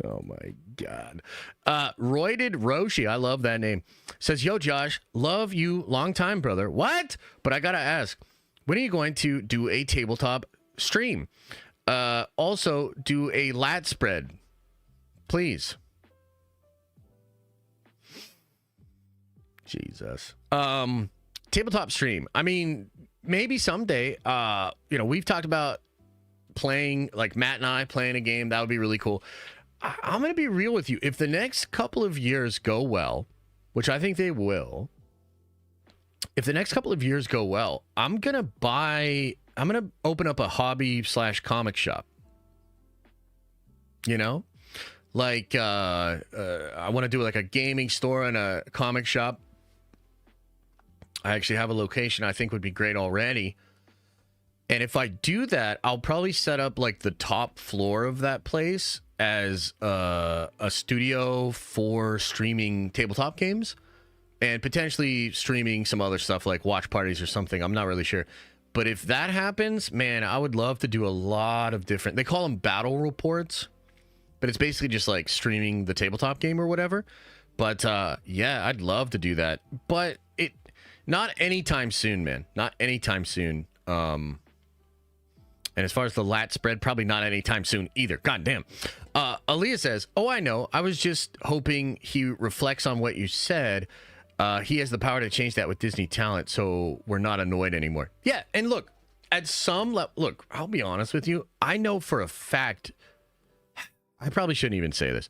Oh my God. Royded Roshi, I love that name, says, yo, Josh, love you, long time, brother. What? But I gotta ask, when are you going to do a tabletop stream? Also, do a lat spread, please. Jesus. Tabletop stream. I mean, maybe someday. You know, we've talked about playing, like Matt and I playing a game. That would be really cool. I'm going to be real with you. If the next couple of years go well, which I think they will, if the next couple of years go well, I'm going to open up a hobby/comic shop. You know, like I want to do like a gaming store and a comic shop. I actually have a location I think would be great already. And if I do that, I'll probably set up like the top floor of that place as a studio for streaming tabletop games and potentially streaming some other stuff like watch parties or something. I'm not really sure. But if that happens, man, I would love to do a lot of different, they call them battle reports, but it's basically just like streaming the tabletop game or whatever. But yeah, I'd love to do that. But not anytime soon, man. Not anytime soon. And as far as the lat spread, probably not anytime soon either. God damn. Aaliyah says, oh, I know. I was just hoping he reflects on what you said. He has the power to change that with Disney talent, so we're not annoyed anymore. Yeah, and look, at some level, look, I'll be honest with you. I know for a fact, I probably shouldn't even say this,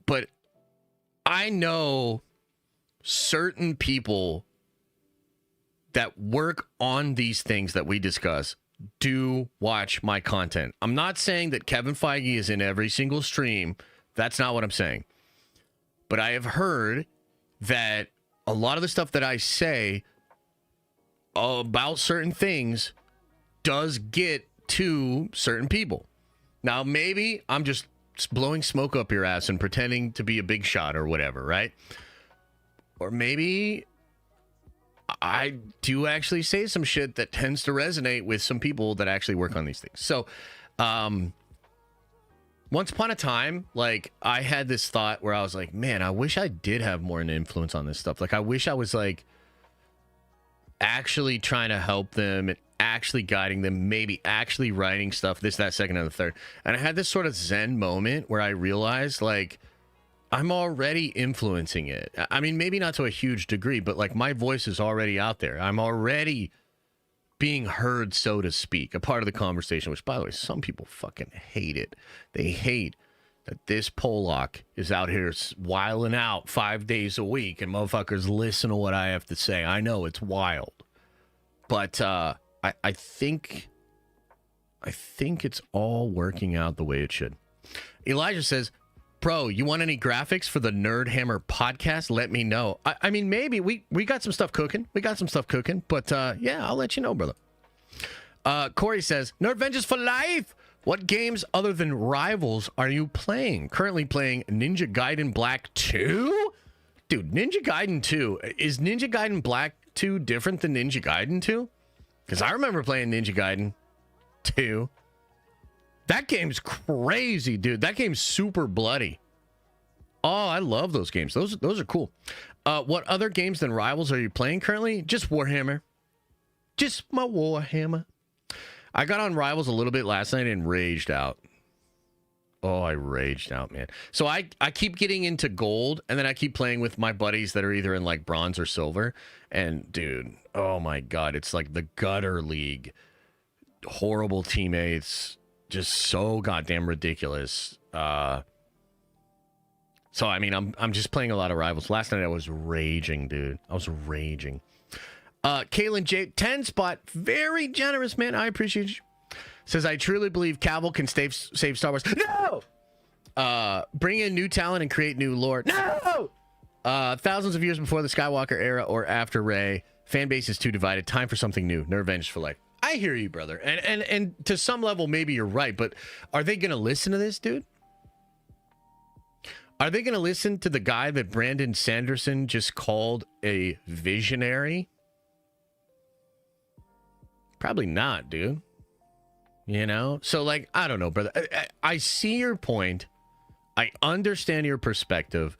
but I know certain people that work on these things that we discuss do watch my content. I'm not saying that Kevin Feige is in every single stream. That's not what I'm saying. But I have heard that a lot of the stuff that I say about certain things does get to certain people. Now, maybe I'm just blowing smoke up your ass and pretending to be a big shot or whatever, right? Or maybe I do actually say some shit that tends to resonate with some people that actually work on these things. So, once upon a time, like, I had this thought where I was like, man, I wish I did have more an influence on this stuff. Like, I wish I was, like, actually trying to help them and actually guiding them, maybe actually writing stuff, this, that, second, and the third. And I had this sort of Zen moment where I realized, like, I'm already influencing it. I mean, maybe not to a huge degree, but like my voice is already out there. I'm already being heard, so to speak, a part of the conversation, which, by the way, some people fucking hate it. They hate that this Pollock is out here wiling out 5 days a week and motherfuckers listen to what I have to say. I know it's wild. But I think I think it's all working out the way it should. Elijah says, bro, you want any graphics for the Nerd Hammer podcast? Let me know. I mean, maybe. We got some stuff cooking. But yeah, I'll let you know, brother. Corey says, Nerd Vengeance for life. What games other than Rivals are you playing? Currently playing Ninja Gaiden Black 2? Dude, Ninja Gaiden 2. Is Ninja Gaiden Black 2 different than Ninja Gaiden 2? Because I remember playing Ninja Gaiden 2. That game's crazy, dude. That game's super bloody. Oh, I love those games. Those are cool. What other games than Rivals are you playing currently? Just Warhammer. Just my Warhammer. I got on Rivals a little bit last night and raged out. Oh, I raged out, man. So I keep getting into gold, and then I keep playing with my buddies that are either in like bronze or silver. And dude, oh my God, it's like the gutter league. Horrible teammates. Just so goddamn ridiculous. So I mean, I'm just playing a lot of Rivals. Last night I was raging, dude. I was raging. Kaylin J, 10 spot, very generous, man. I appreciate you. Says, I truly believe Cavill can save Star Wars. No! Bring in new talent and create new lore. No! Thousands of years before the Skywalker era or after Rey, fan base is too divided. Time for something new. Nerd Vengeance for life. I hear you, brother. And to some level, maybe you're right, but are they going to listen to this, dude? Are they going to listen to the guy that Brandon Sanderson just called a visionary? Probably not, dude. You know? So, like, I don't know, brother. I see your point. I understand your perspective.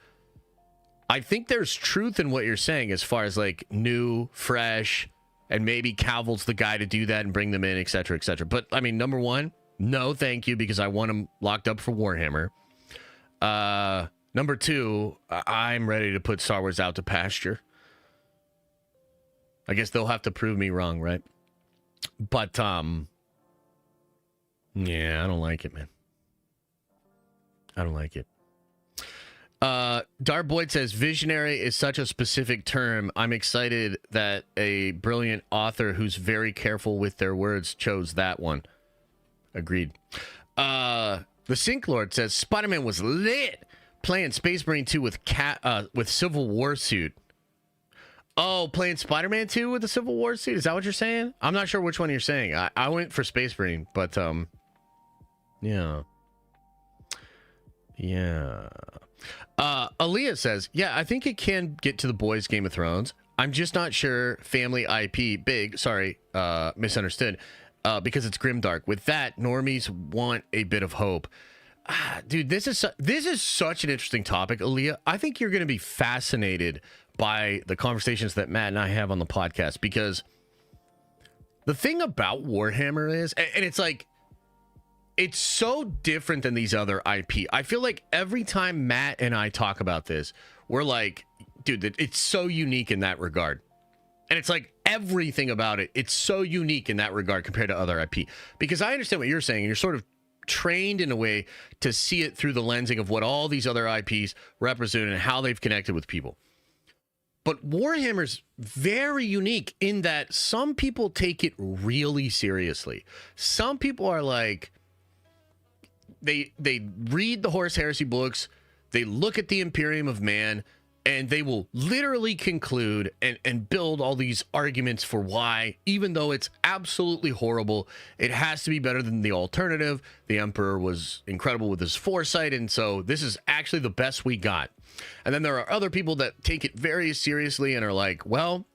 I think there's truth in what you're saying as far as, like, new, fresh, and maybe Cavill's the guy to do that and bring them in, etc., etc. But, I mean, number one, no, thank you, because I want him locked up for Warhammer. Number two, I'm ready to put Star Wars out to pasture. I guess they'll have to prove me wrong, right? But, yeah, I don't like it, man. I don't like it. Dart Boyd says, visionary is such a specific term. I'm excited that a brilliant author who's very careful with their words chose that one. Agreed. The Sink Lord says, Spider-Man was lit playing Space Marine 2 with Civil War suit. Oh, playing Spider-Man 2 with the Civil War suit? Is that what you're saying? I'm not sure which one you're saying. I went for Space Marine, but, yeah. Yeah. Aaliyah says, yeah, I think it can get to the boys' Game of Thrones. I'm just not sure family IP, big, sorry, misunderstood, because it's grimdark. With that, normies want a bit of hope. Dude, this is such an interesting topic, Aaliyah. I think you're going to be fascinated by the conversations that Matt and I have on the podcast, because the thing about Warhammer is, and it's like, it's so different than these other IP. I feel like every time Matt and I talk about this, we're like, dude, it's so unique in that regard. And it's like everything about it, it's so unique in that regard compared to other IP. Because I understand what you're saying, and you're sort of trained in a way to see it through the lensing of what all these other IPs represent and how they've connected with people. But Warhammer's very unique in that some people take it really seriously. Some people are like, they read the Horus Heresy books, they look at the Imperium of Man, and they will literally conclude and build all these arguments for why, even though it's absolutely horrible, it has to be better than the alternative. The Emperor was incredible with his foresight, and so this is actually the best we got. And then there are other people that take it very seriously and are like, well,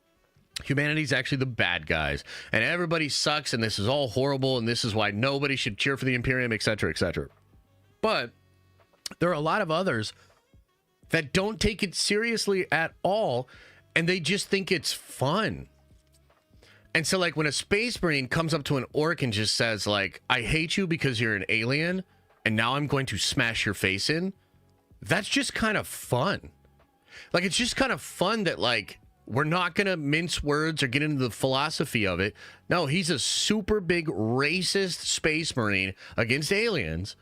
humanity's actually the bad guys, and everybody sucks, and this is all horrible, and this is why nobody should cheer for the Imperium, etc., etc. But there are a lot of others that don't take it seriously at all, and they just think it's fun. And so, like, when a Space Marine comes up to an orc and just says, like, I hate you because you're an alien, and now I'm going to smash your face in, that's just kind of fun. Like, it's just kind of fun that, like, we're not going to mince words or get into the philosophy of it. No, he's a super big racist Space Marine against aliens,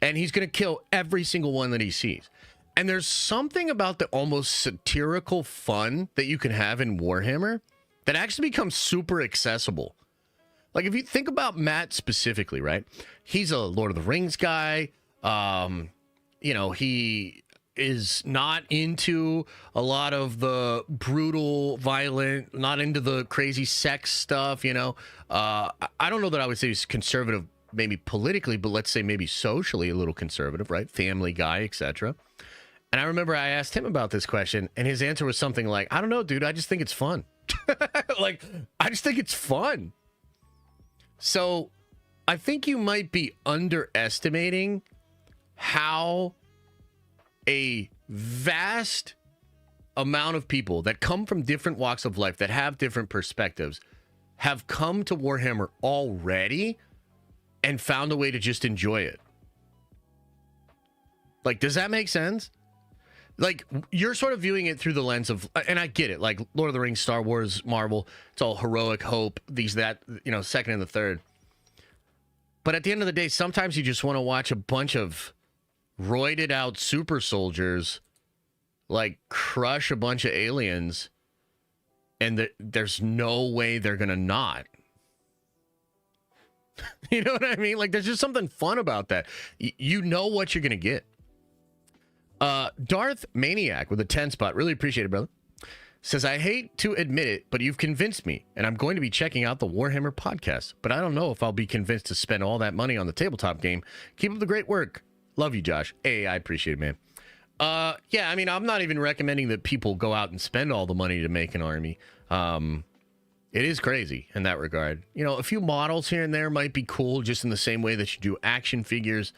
and he's going to kill every single one that he sees. And there's something about the almost satirical fun that you can have in Warhammer that actually becomes super accessible. Like, if you think about Matt specifically, right? He's a Lord of the Rings guy. He is not into a lot of the brutal, violent, not into the crazy sex stuff, I don't know that I would say he's conservative, maybe politically, but let's say maybe socially a little conservative, right? Family guy, etc. And I remember I asked him about this question, and his answer was something like, I don't know, dude, I just think it's fun. Like, I just think it's fun. So I think you might be underestimating how a vast amount of people that come from different walks of life, that have different perspectives, have come to Warhammer already and found a way to just enjoy it. Like, does that make sense? Like, you're sort of viewing it through the lens of, and I get it, like Lord of the Rings, Star Wars, Marvel, it's all heroic hope, these, that, second and the third. But at the end of the day, sometimes you just want to watch a bunch of roided out super soldiers, like, crush a bunch of aliens, and there's no way they're going to not. You know what I mean? Like, there's just something fun about that. You know what you're going to get. Darth Maniac with a 10 spot. Really appreciate it, brother. Says, I hate to admit it, but you've convinced me, and I'm going to be checking out the Warhammer podcast, but I don't know if I'll be convinced to spend all that money on the tabletop game. Keep up the great work. Love you, Josh. Hey, I appreciate it, man. Yeah, I mean, I'm not even recommending that people go out and spend all the money to make an army. It is crazy in that regard. A few models here and there might be cool, just in the same way that you do action figures.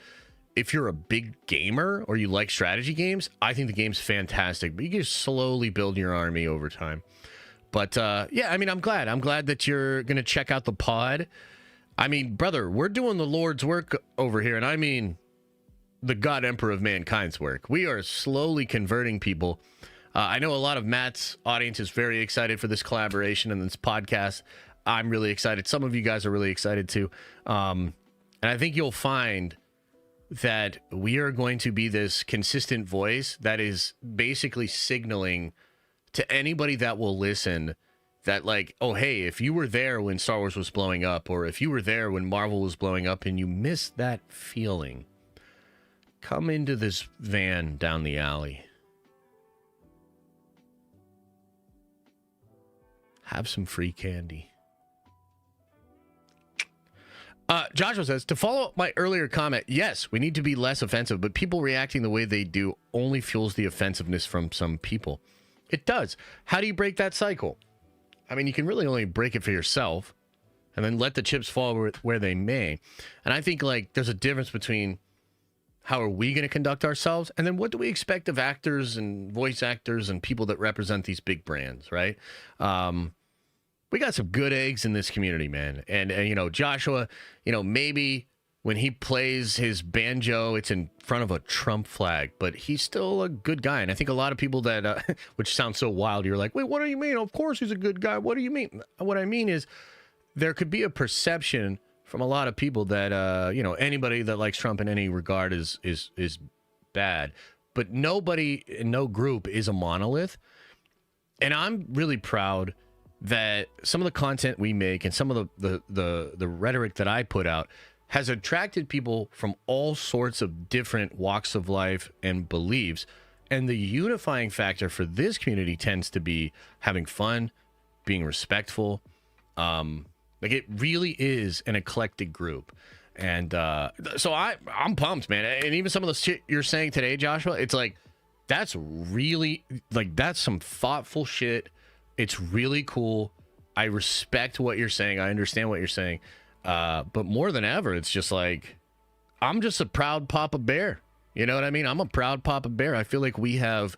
If you're a big gamer or you like strategy games, I think the game's fantastic, but you can slowly build your army over time. But yeah, I mean, I'm glad that you're going to check out the pod. I mean, brother, we're doing the Lord's work over here, and I mean the God Emperor of Mankind's work. We are slowly converting people. I know a lot of Matt's audience is very excited for this collaboration and this podcast. I'm really excited. Some of you guys are really excited too. And I think you'll find that we are going to be this consistent voice that is basically signaling to anybody that will listen that, like, oh, hey, if you were there when Star Wars was blowing up, or if you were there when Marvel was blowing up and you missed that feeling, come into this van down the alley. Have some free candy. Joshua says, to follow up my earlier comment, yes, we need to be less offensive, but people reacting the way they do only fuels the offensiveness from some people. It does. How do you break that cycle? I mean, you can really only break it for yourself and then let the chips fall where they may. And I think, like, there's a difference between how are we going to conduct ourselves and then what do we expect of actors and voice actors and people that represent these big brands, right? We got some good eggs in this community, man. And Joshua, maybe when he plays his banjo, it's in front of a Trump flag, but he's still a good guy. And I think a lot of people that, which sounds so wild, you're like, wait, what do you mean? Of course he's a good guy. What do you mean? What I mean is there could be a perception from a lot of people that, anybody that likes Trump in any regard is bad. But nobody, no group is a monolith. And I'm really proud that some of the content we make and some of the rhetoric that I put out has attracted people from all sorts of different walks of life and beliefs. And the unifying factor for this community tends to be having fun, being respectful. Like, it really is an eclectic group. And so I'm pumped, man. And even some of the shit you're saying today, Joshua, it's like, that's really, like, that's some thoughtful shit. It's really cool. I respect what you're saying. I understand what you're saying. But more than ever, it's just like, I'm just a proud Papa Bear. You know what I mean? I'm a proud Papa Bear. I feel like we have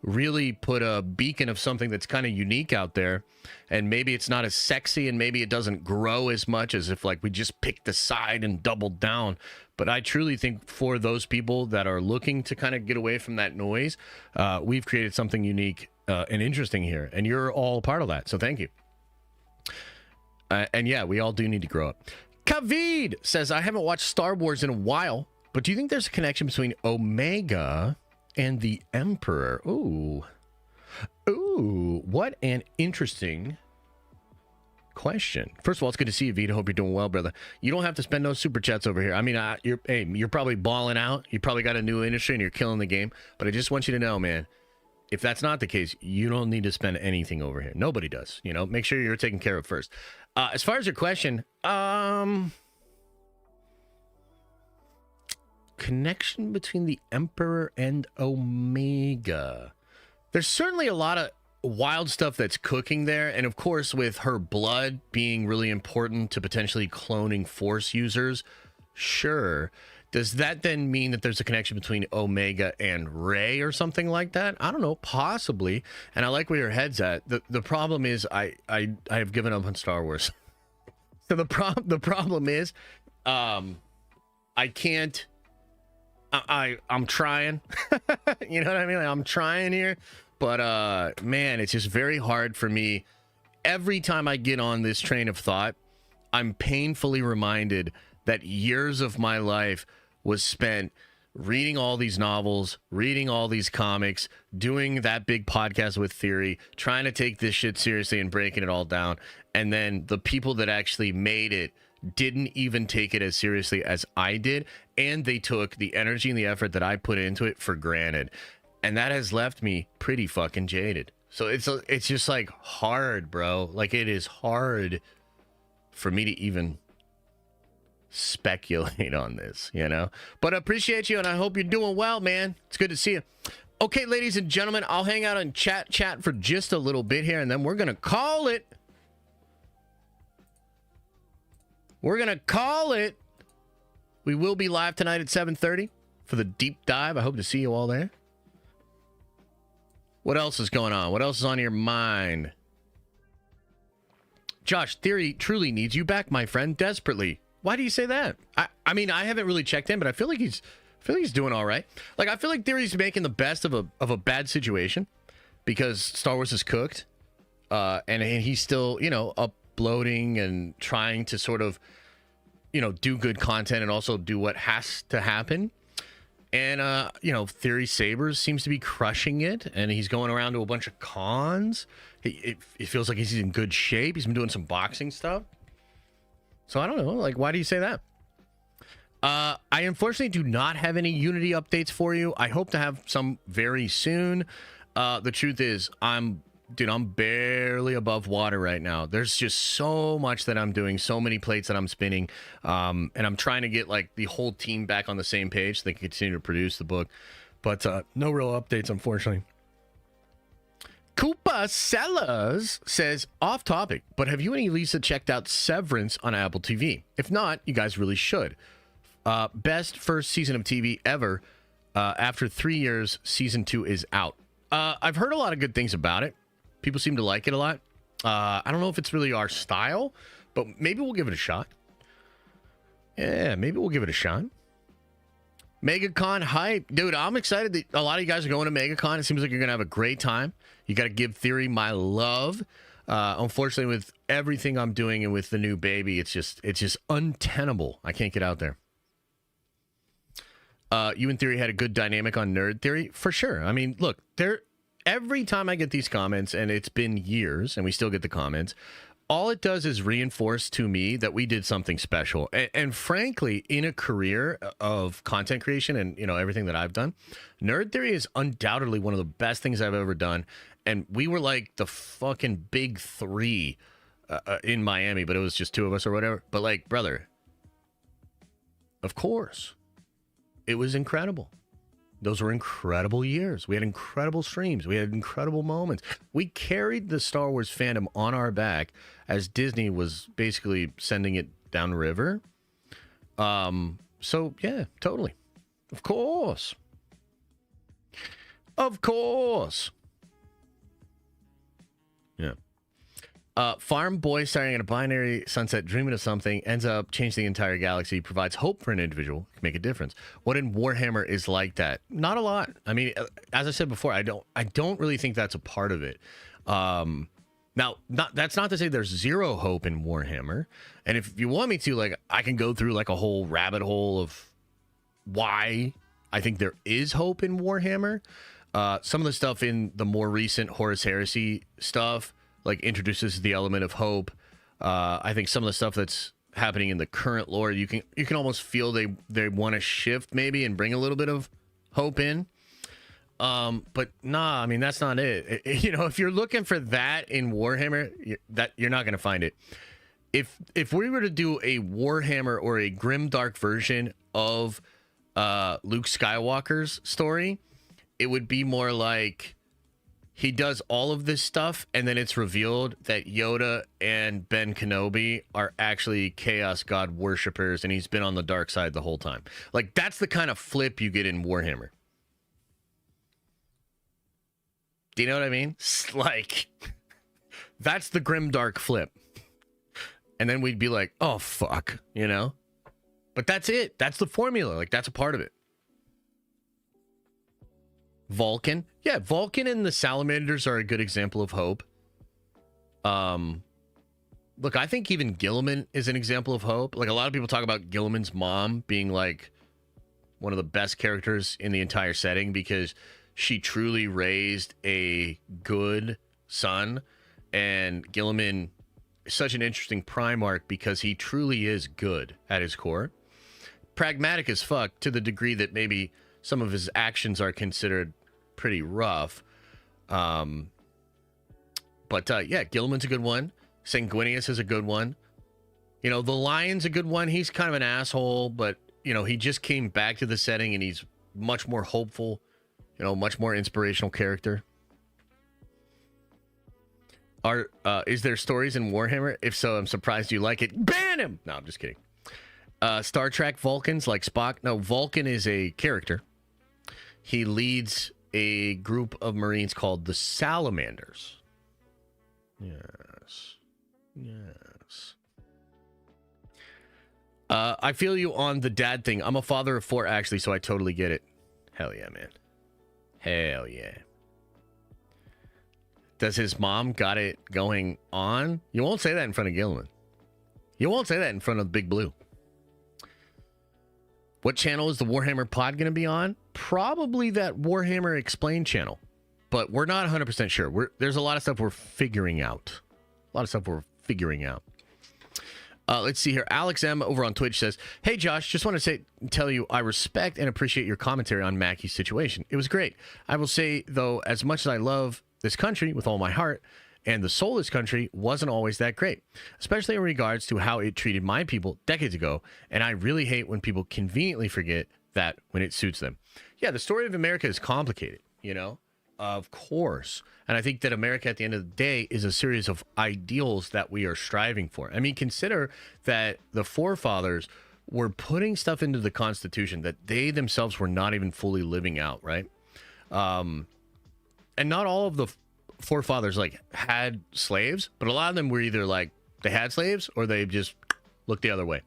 really put a beacon of something that's kind of unique out there. And maybe it's not as sexy and maybe it doesn't grow as much as if, like, we just picked the side and doubled down. But I truly think for those people that are looking to kind of get away from that noise, we've created something unique and interesting here, and you're all a part of that, so thank you. And yeah, we all do need to grow up. Kavid says, I haven't watched Star Wars in a while, but do you think there's a connection between Omega and the Emperor? Ooh, what an interesting question. First of all, it's good to see you, Vito. Hope you're doing well, brother. You don't have to spend no super chats over here. I mean, you're probably balling out. You probably got a new industry and you're killing the game. But I just want you to know, man, if that's not the case, you don't need to spend anything over here. Nobody does. You know, make sure you're taken care of first. As far as your question, connection between the Emperor and Omega. There's certainly a lot of wild stuff that's cooking there, and of course with her blood being really important to potentially cloning Force users, sure. Does that then mean that there's a connection between Omega and Rey or something like that? I don't know, possibly. And I like where your head's at. The problem is I have given up on Star Wars. So the problem is I can't. I'm trying. You know what I mean? Like, I'm trying here. But, man, it's just very hard for me. Every time I get on this train of thought, I'm painfully reminded that years of my life was spent reading all these novels, reading all these comics, doing that big podcast with Theory, trying to take this shit seriously and breaking it all down. And then the people that actually made it didn't even take it as seriously as I did. And they took the energy and the effort that I put into it for granted. And that has left me pretty fucking jaded. So it's just like hard, bro. Like it is hard for me to even speculate on this, you know? But I appreciate you and I hope you're doing well, man. It's good to see you. Okay, ladies and gentlemen, I'll hang out and chat for just a little bit here and then we're going to call it. We're going to call it. We will be live tonight at 7:30 for the deep dive. I hope to see you all there. What else is going on? What else is on your mind? Josh, Theory truly needs you back, my friend, desperately. Why do you say that? I mean, I haven't really checked in, but I feel like he's doing all right. Like, I feel like Theory's making the best of a bad situation because Star Wars is cooked, and he's still, you know, uploading and trying to sort of, you know, do good content and also do what has to happen. And, you know, Theory Sabers seems to be crushing it, and he's going around to a bunch of cons. It feels like he's in good shape. He's been doing some boxing stuff. So I don't know, like, why do you say that? I unfortunately do not have any Unity updates for you. I hope to have some very soon. The truth is, I'm barely above water right now. There's just so much that I'm doing, so many plates that I'm spinning, and I'm trying to get like the whole team back on the same page so they can continue to produce the book. But no real updates, unfortunately. Koopa Sellers says, off topic, but have you and Elisa checked out Severance on Apple TV? If not, you guys really should. Best first season of TV ever. After 3 years, season 2 is out. I've heard a lot of good things about it. People seem to like it a lot. I don't know if it's really our style, but maybe we'll give it a shot. Yeah, maybe we'll give it a shot. MegaCon hype. Dude, I'm excited that a lot of you guys are going to MegaCon. It seems like you're going to have a great time. You got to give Theory my love. Unfortunately, with everything I'm doing and with the new baby, it's just untenable. I can't get out there. You and Theory had a good dynamic on Nerd Theory? For sure. I mean, look, every time I get these comments, and it's been years, and we still get the comments, all it does is reinforce to me that we did something special. And frankly, in a career of content creation and, you know, everything that I've done, Nerd Theory is undoubtedly one of the best things I've ever done. And we were like the fucking big three in Miami, but it was just two of us or whatever. But like, brother, of course, it was incredible. Those were incredible years. We had incredible streams. We had incredible moments. We carried the Star Wars fandom on our back as Disney was basically sending it down the river. So, yeah, totally. Of course. Of course. Yeah. Farm boy starring in a binary sunset, dreaming of something, ends up changing the entire galaxy, provides hope for an individual, can make a difference. What in Warhammer is like that? Not a lot. I mean, as I said before, I don't really think that's a part of it. Now, that's not to say there's zero hope in Warhammer. And if you want me to, like, I can go through like a whole rabbit hole of why I think there is hope in Warhammer. Some of the stuff in the more recent Horus Heresy stuff, like, introduces the element of hope. I think some of the stuff that's happening in the current lore, you can almost feel they want to shift maybe and bring a little bit of hope in. But nah, I mean, that's not it. You know, if you're looking for that in Warhammer, you're not going to find it. If we were to do a Warhammer or a grimdark version of Luke Skywalker's story, it would be more like he does all of this stuff, and then it's revealed that Yoda and Ben Kenobi are actually Chaos God worshippers, and he's been on the dark side the whole time. Like, that's the kind of flip you get in Warhammer. Do you know what I mean? Like, that's the grimdark flip. And then we'd be like, oh, fuck, you know? But that's it. That's the formula. Like, that's a part of it. Vulcan. Yeah, Vulcan and the Salamanders are a good example of hope. Look, I think even Gilliman is an example of hope. Like, a lot of people talk about Gilliman's mom being, like, one of the best characters in the entire setting because she truly raised a good son. And Gilliman is such an interesting Primarch because he truly is good at his core. Pragmatic as fuck to the degree that maybe some of his actions are considered pretty rough. Yeah, Gilliman's a good one. Sanguinius is a good one. You know, the Lion's a good one. He's kind of an asshole, but, you know, he just came back to the setting and he's much more hopeful, you know, much more inspirational character. Is there stories in Warhammer? If so, I'm surprised you like it. Ban him! No, I'm just kidding. Star Trek Vulcans like Spock. No, Vulcan is a character. He leads a group of Marines called the Salamanders. Yes. Yes. I feel you on the dad thing. I'm a father of 4, actually, so I totally get it. Hell yeah, man. Hell yeah. Does his mom got it going on? You won't say that in front of Gilliman. You won't say that in front of Big Blue. What channel is the Warhammer pod going to be on? Probably that Warhammer Explained channel. But we're not 100% sure. There's a lot of stuff we're figuring out. Let's see here. Alex M over on Twitch says, hey, Josh, just want to tell you I respect and appreciate your commentary on Mackie's situation. It was great. I will say, though, as much as I love this country with all my heart, and the soul of this country wasn't always that great, especially in regards to how it treated my people decades ago. And I really hate when people conveniently forget that when it suits them. Yeah, the story of America is complicated, you know, of course. And I think that America at the end of the day is a series of ideals that we are striving for. I mean, consider that the forefathers were putting stuff into the Constitution that they themselves were not even fully living out, right? And not all of the forefathers like had slaves, but a lot of them were either like they had slaves or they just looked the other way.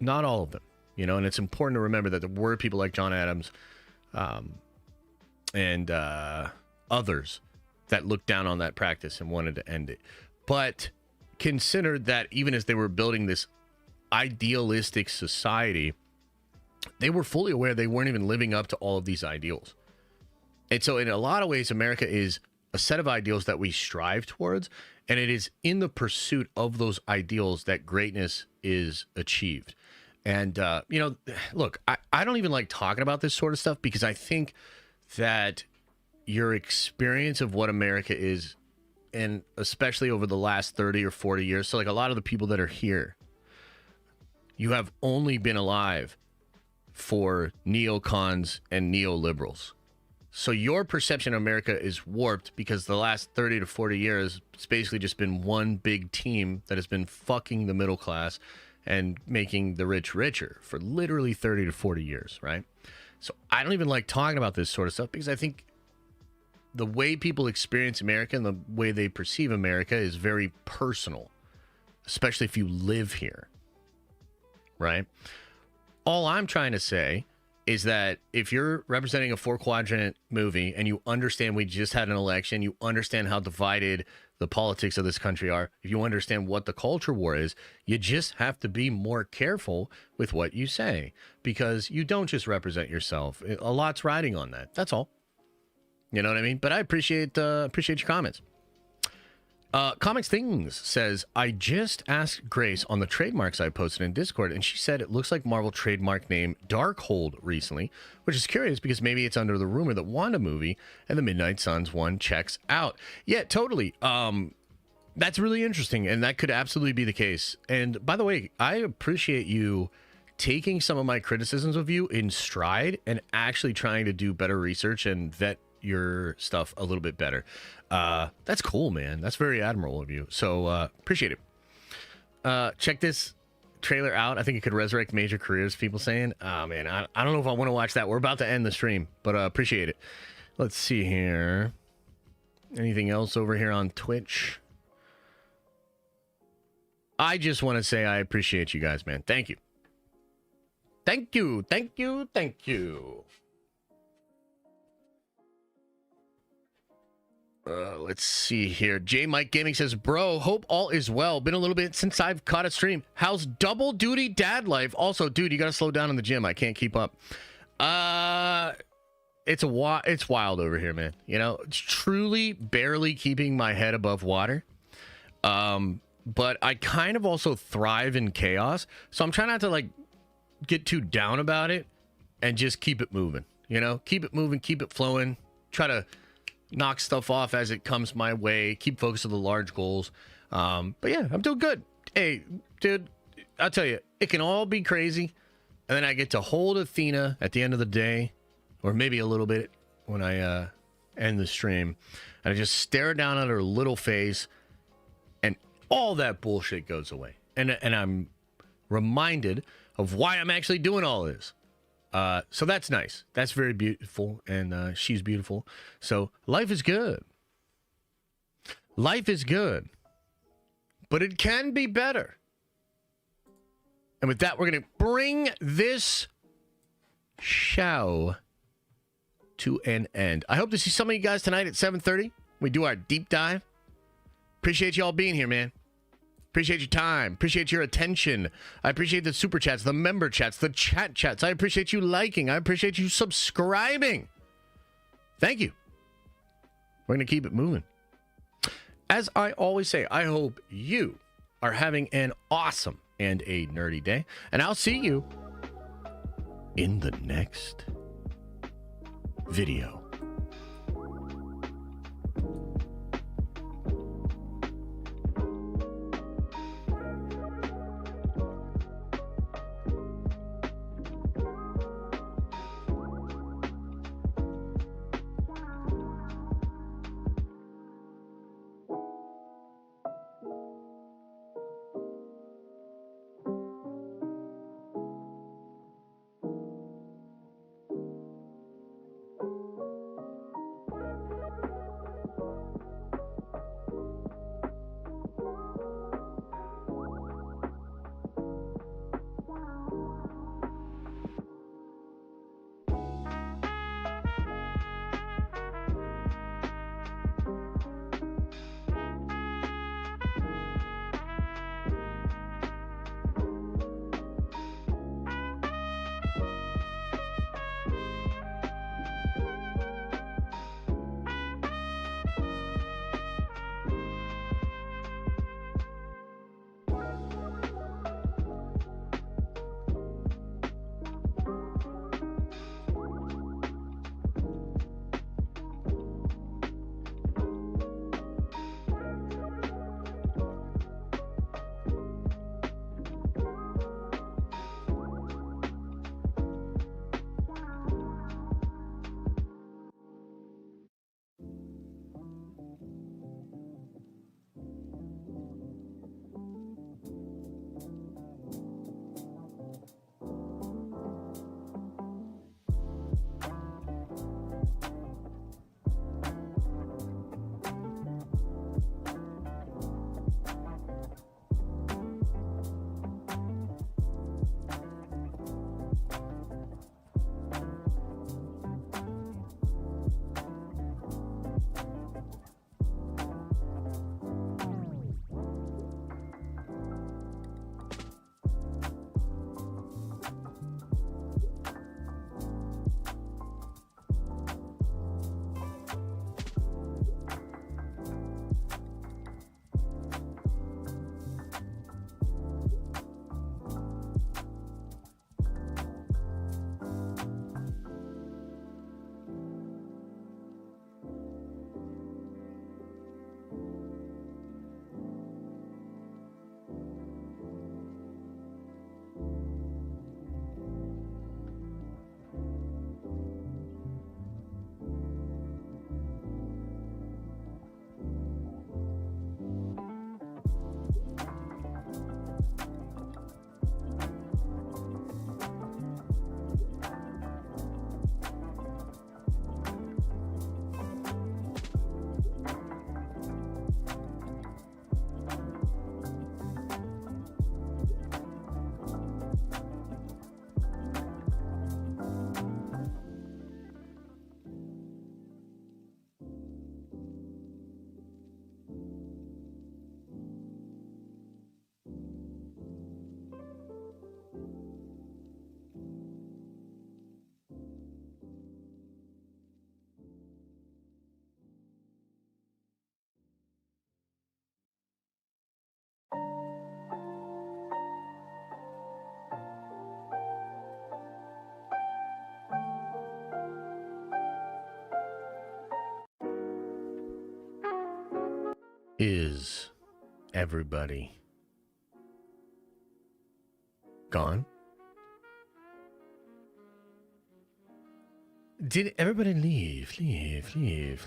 Not all of them, you know. And it's important to remember that there were people like John Adams and others that looked down on that practice and wanted to end it. But consider that even as they were building this idealistic society, they were fully aware they weren't even living up to all of these ideals. And so in a lot of ways, America is a set of ideals that we strive towards, and it is in the pursuit of those ideals that greatness is achieved. And, you know, look, I don't even like talking about this sort of stuff because I think that your experience of what America is, and especially over the last 30 or 40 years, so like a lot of the people that are here, you have only been alive for neocons and neoliberals. So your perception of America is warped because the last 30 to 40 years, it's basically just been one big team that has been fucking the middle class and making the rich richer for literally 30 to 40 years, right? So I don't even like talking about this sort of stuff because I think the way people experience America and the way they perceive America is very personal, especially if you live here, right? All I'm trying to say is that if you're representing a 4-quadrant movie and you understand we just had an election, you understand how divided the politics of this country are, if you understand what the culture war is, you just have to be more careful with what you say because you don't just represent yourself. A lot's riding on that. That's all. You know what I mean? But I appreciate your comments. Comics Things says, I just asked Grace on the trademarks I posted in Discord, and she said it looks like Marvel trademark name Darkhold recently, which is curious because maybe it's under the rumor that Wanda movie and the Midnight Suns one checks out. Yeah, totally. That's really interesting, and that could absolutely be the case. And by the way, I appreciate you taking some of my criticisms of you in stride and actually trying to do better research and vet your stuff a little bit better. That's cool, man. That's very admirable of you. So appreciate it. Check this trailer out. I think it could resurrect major careers, people saying. Oh man, I don't know if I want to watch that. We're about to end the stream, but appreciate it. Let's see here. Anything else over here on Twitch? I just want to say I appreciate you guys, man. Thank you. Thank you. Thank you. Thank you. Let's see here. J Mike Gaming says, bro, hope all is well. Been a little bit since I've caught a stream. How's double duty dad life? Also, dude, you got to slow down in the gym. I can't keep up. It's wild over here, man. You know, it's truly barely keeping my head above water. But I kind of also thrive in chaos. So I'm trying not to like get too down about it and just keep it moving, you know, keep it moving, keep it flowing, try to knock stuff off as it comes my way, keep focused on the large goals. But yeah, I'm doing good. Hey, dude, I'll tell you, it can all be crazy. And then I get to hold Athena at the end of the day, or maybe a little bit when I end the stream. And I just stare down at her little face and all that bullshit goes away. And I'm reminded of why I'm actually doing all this. So that's nice. That's very beautiful. And she's beautiful. So life is good. Life is good. But it can be better. And with that, we're going to bring this show to an end. I hope to see some of you guys tonight at 7:30. We do our deep dive. Appreciate y'all being here, man. Appreciate your time. Appreciate your attention. I appreciate the super chats, the member chats, the chat chats. I appreciate you liking. I appreciate you subscribing. Thank you. We're going to keep it moving. As I always say, I hope you are having an awesome and a nerdy day. And I'll see you in the next video. Is everybody gone? Did everybody leave? Leave.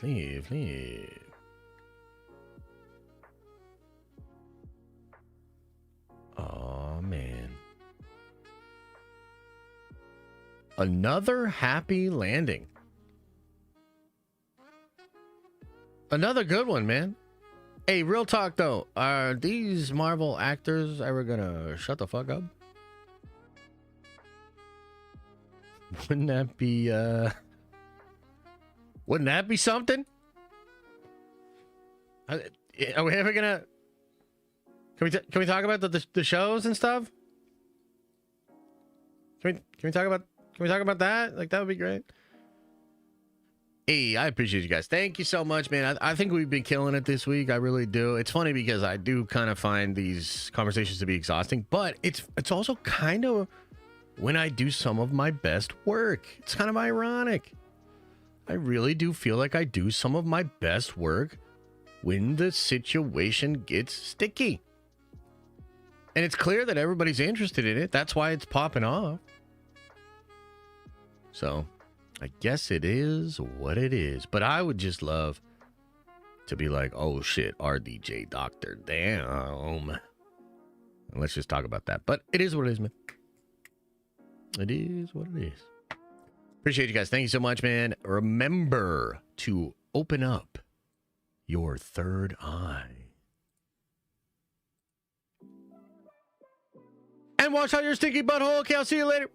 Oh, man. Another happy landing. Another good one, man. Hey, real talk, though. Are these Marvel actors ever gonna shut the fuck up? Wouldn't that be something? Are we ever gonna... Can we talk about the shows and stuff? Can we talk about that? Like, that would be great. Hey, I appreciate you guys. Thank you so much, man. I think we've been killing it this week. I really do. It's funny because I do kind of find these conversations to be exhausting, but it's also kind of when I do some of my best work. It's kind of ironic. I really do feel like I do some of my best work when the situation gets sticky. And it's clear that everybody's interested in it. That's why it's popping off. So, I guess it is what it is. But I would just love to be like, oh shit, RDJ Doctor, damn. And let's just talk about that. But it is what it is, man. It is what it is. Appreciate you guys. Thank you so much, man. Remember to open up your third eye. And watch out your stinky butthole. Okay, I'll see you later.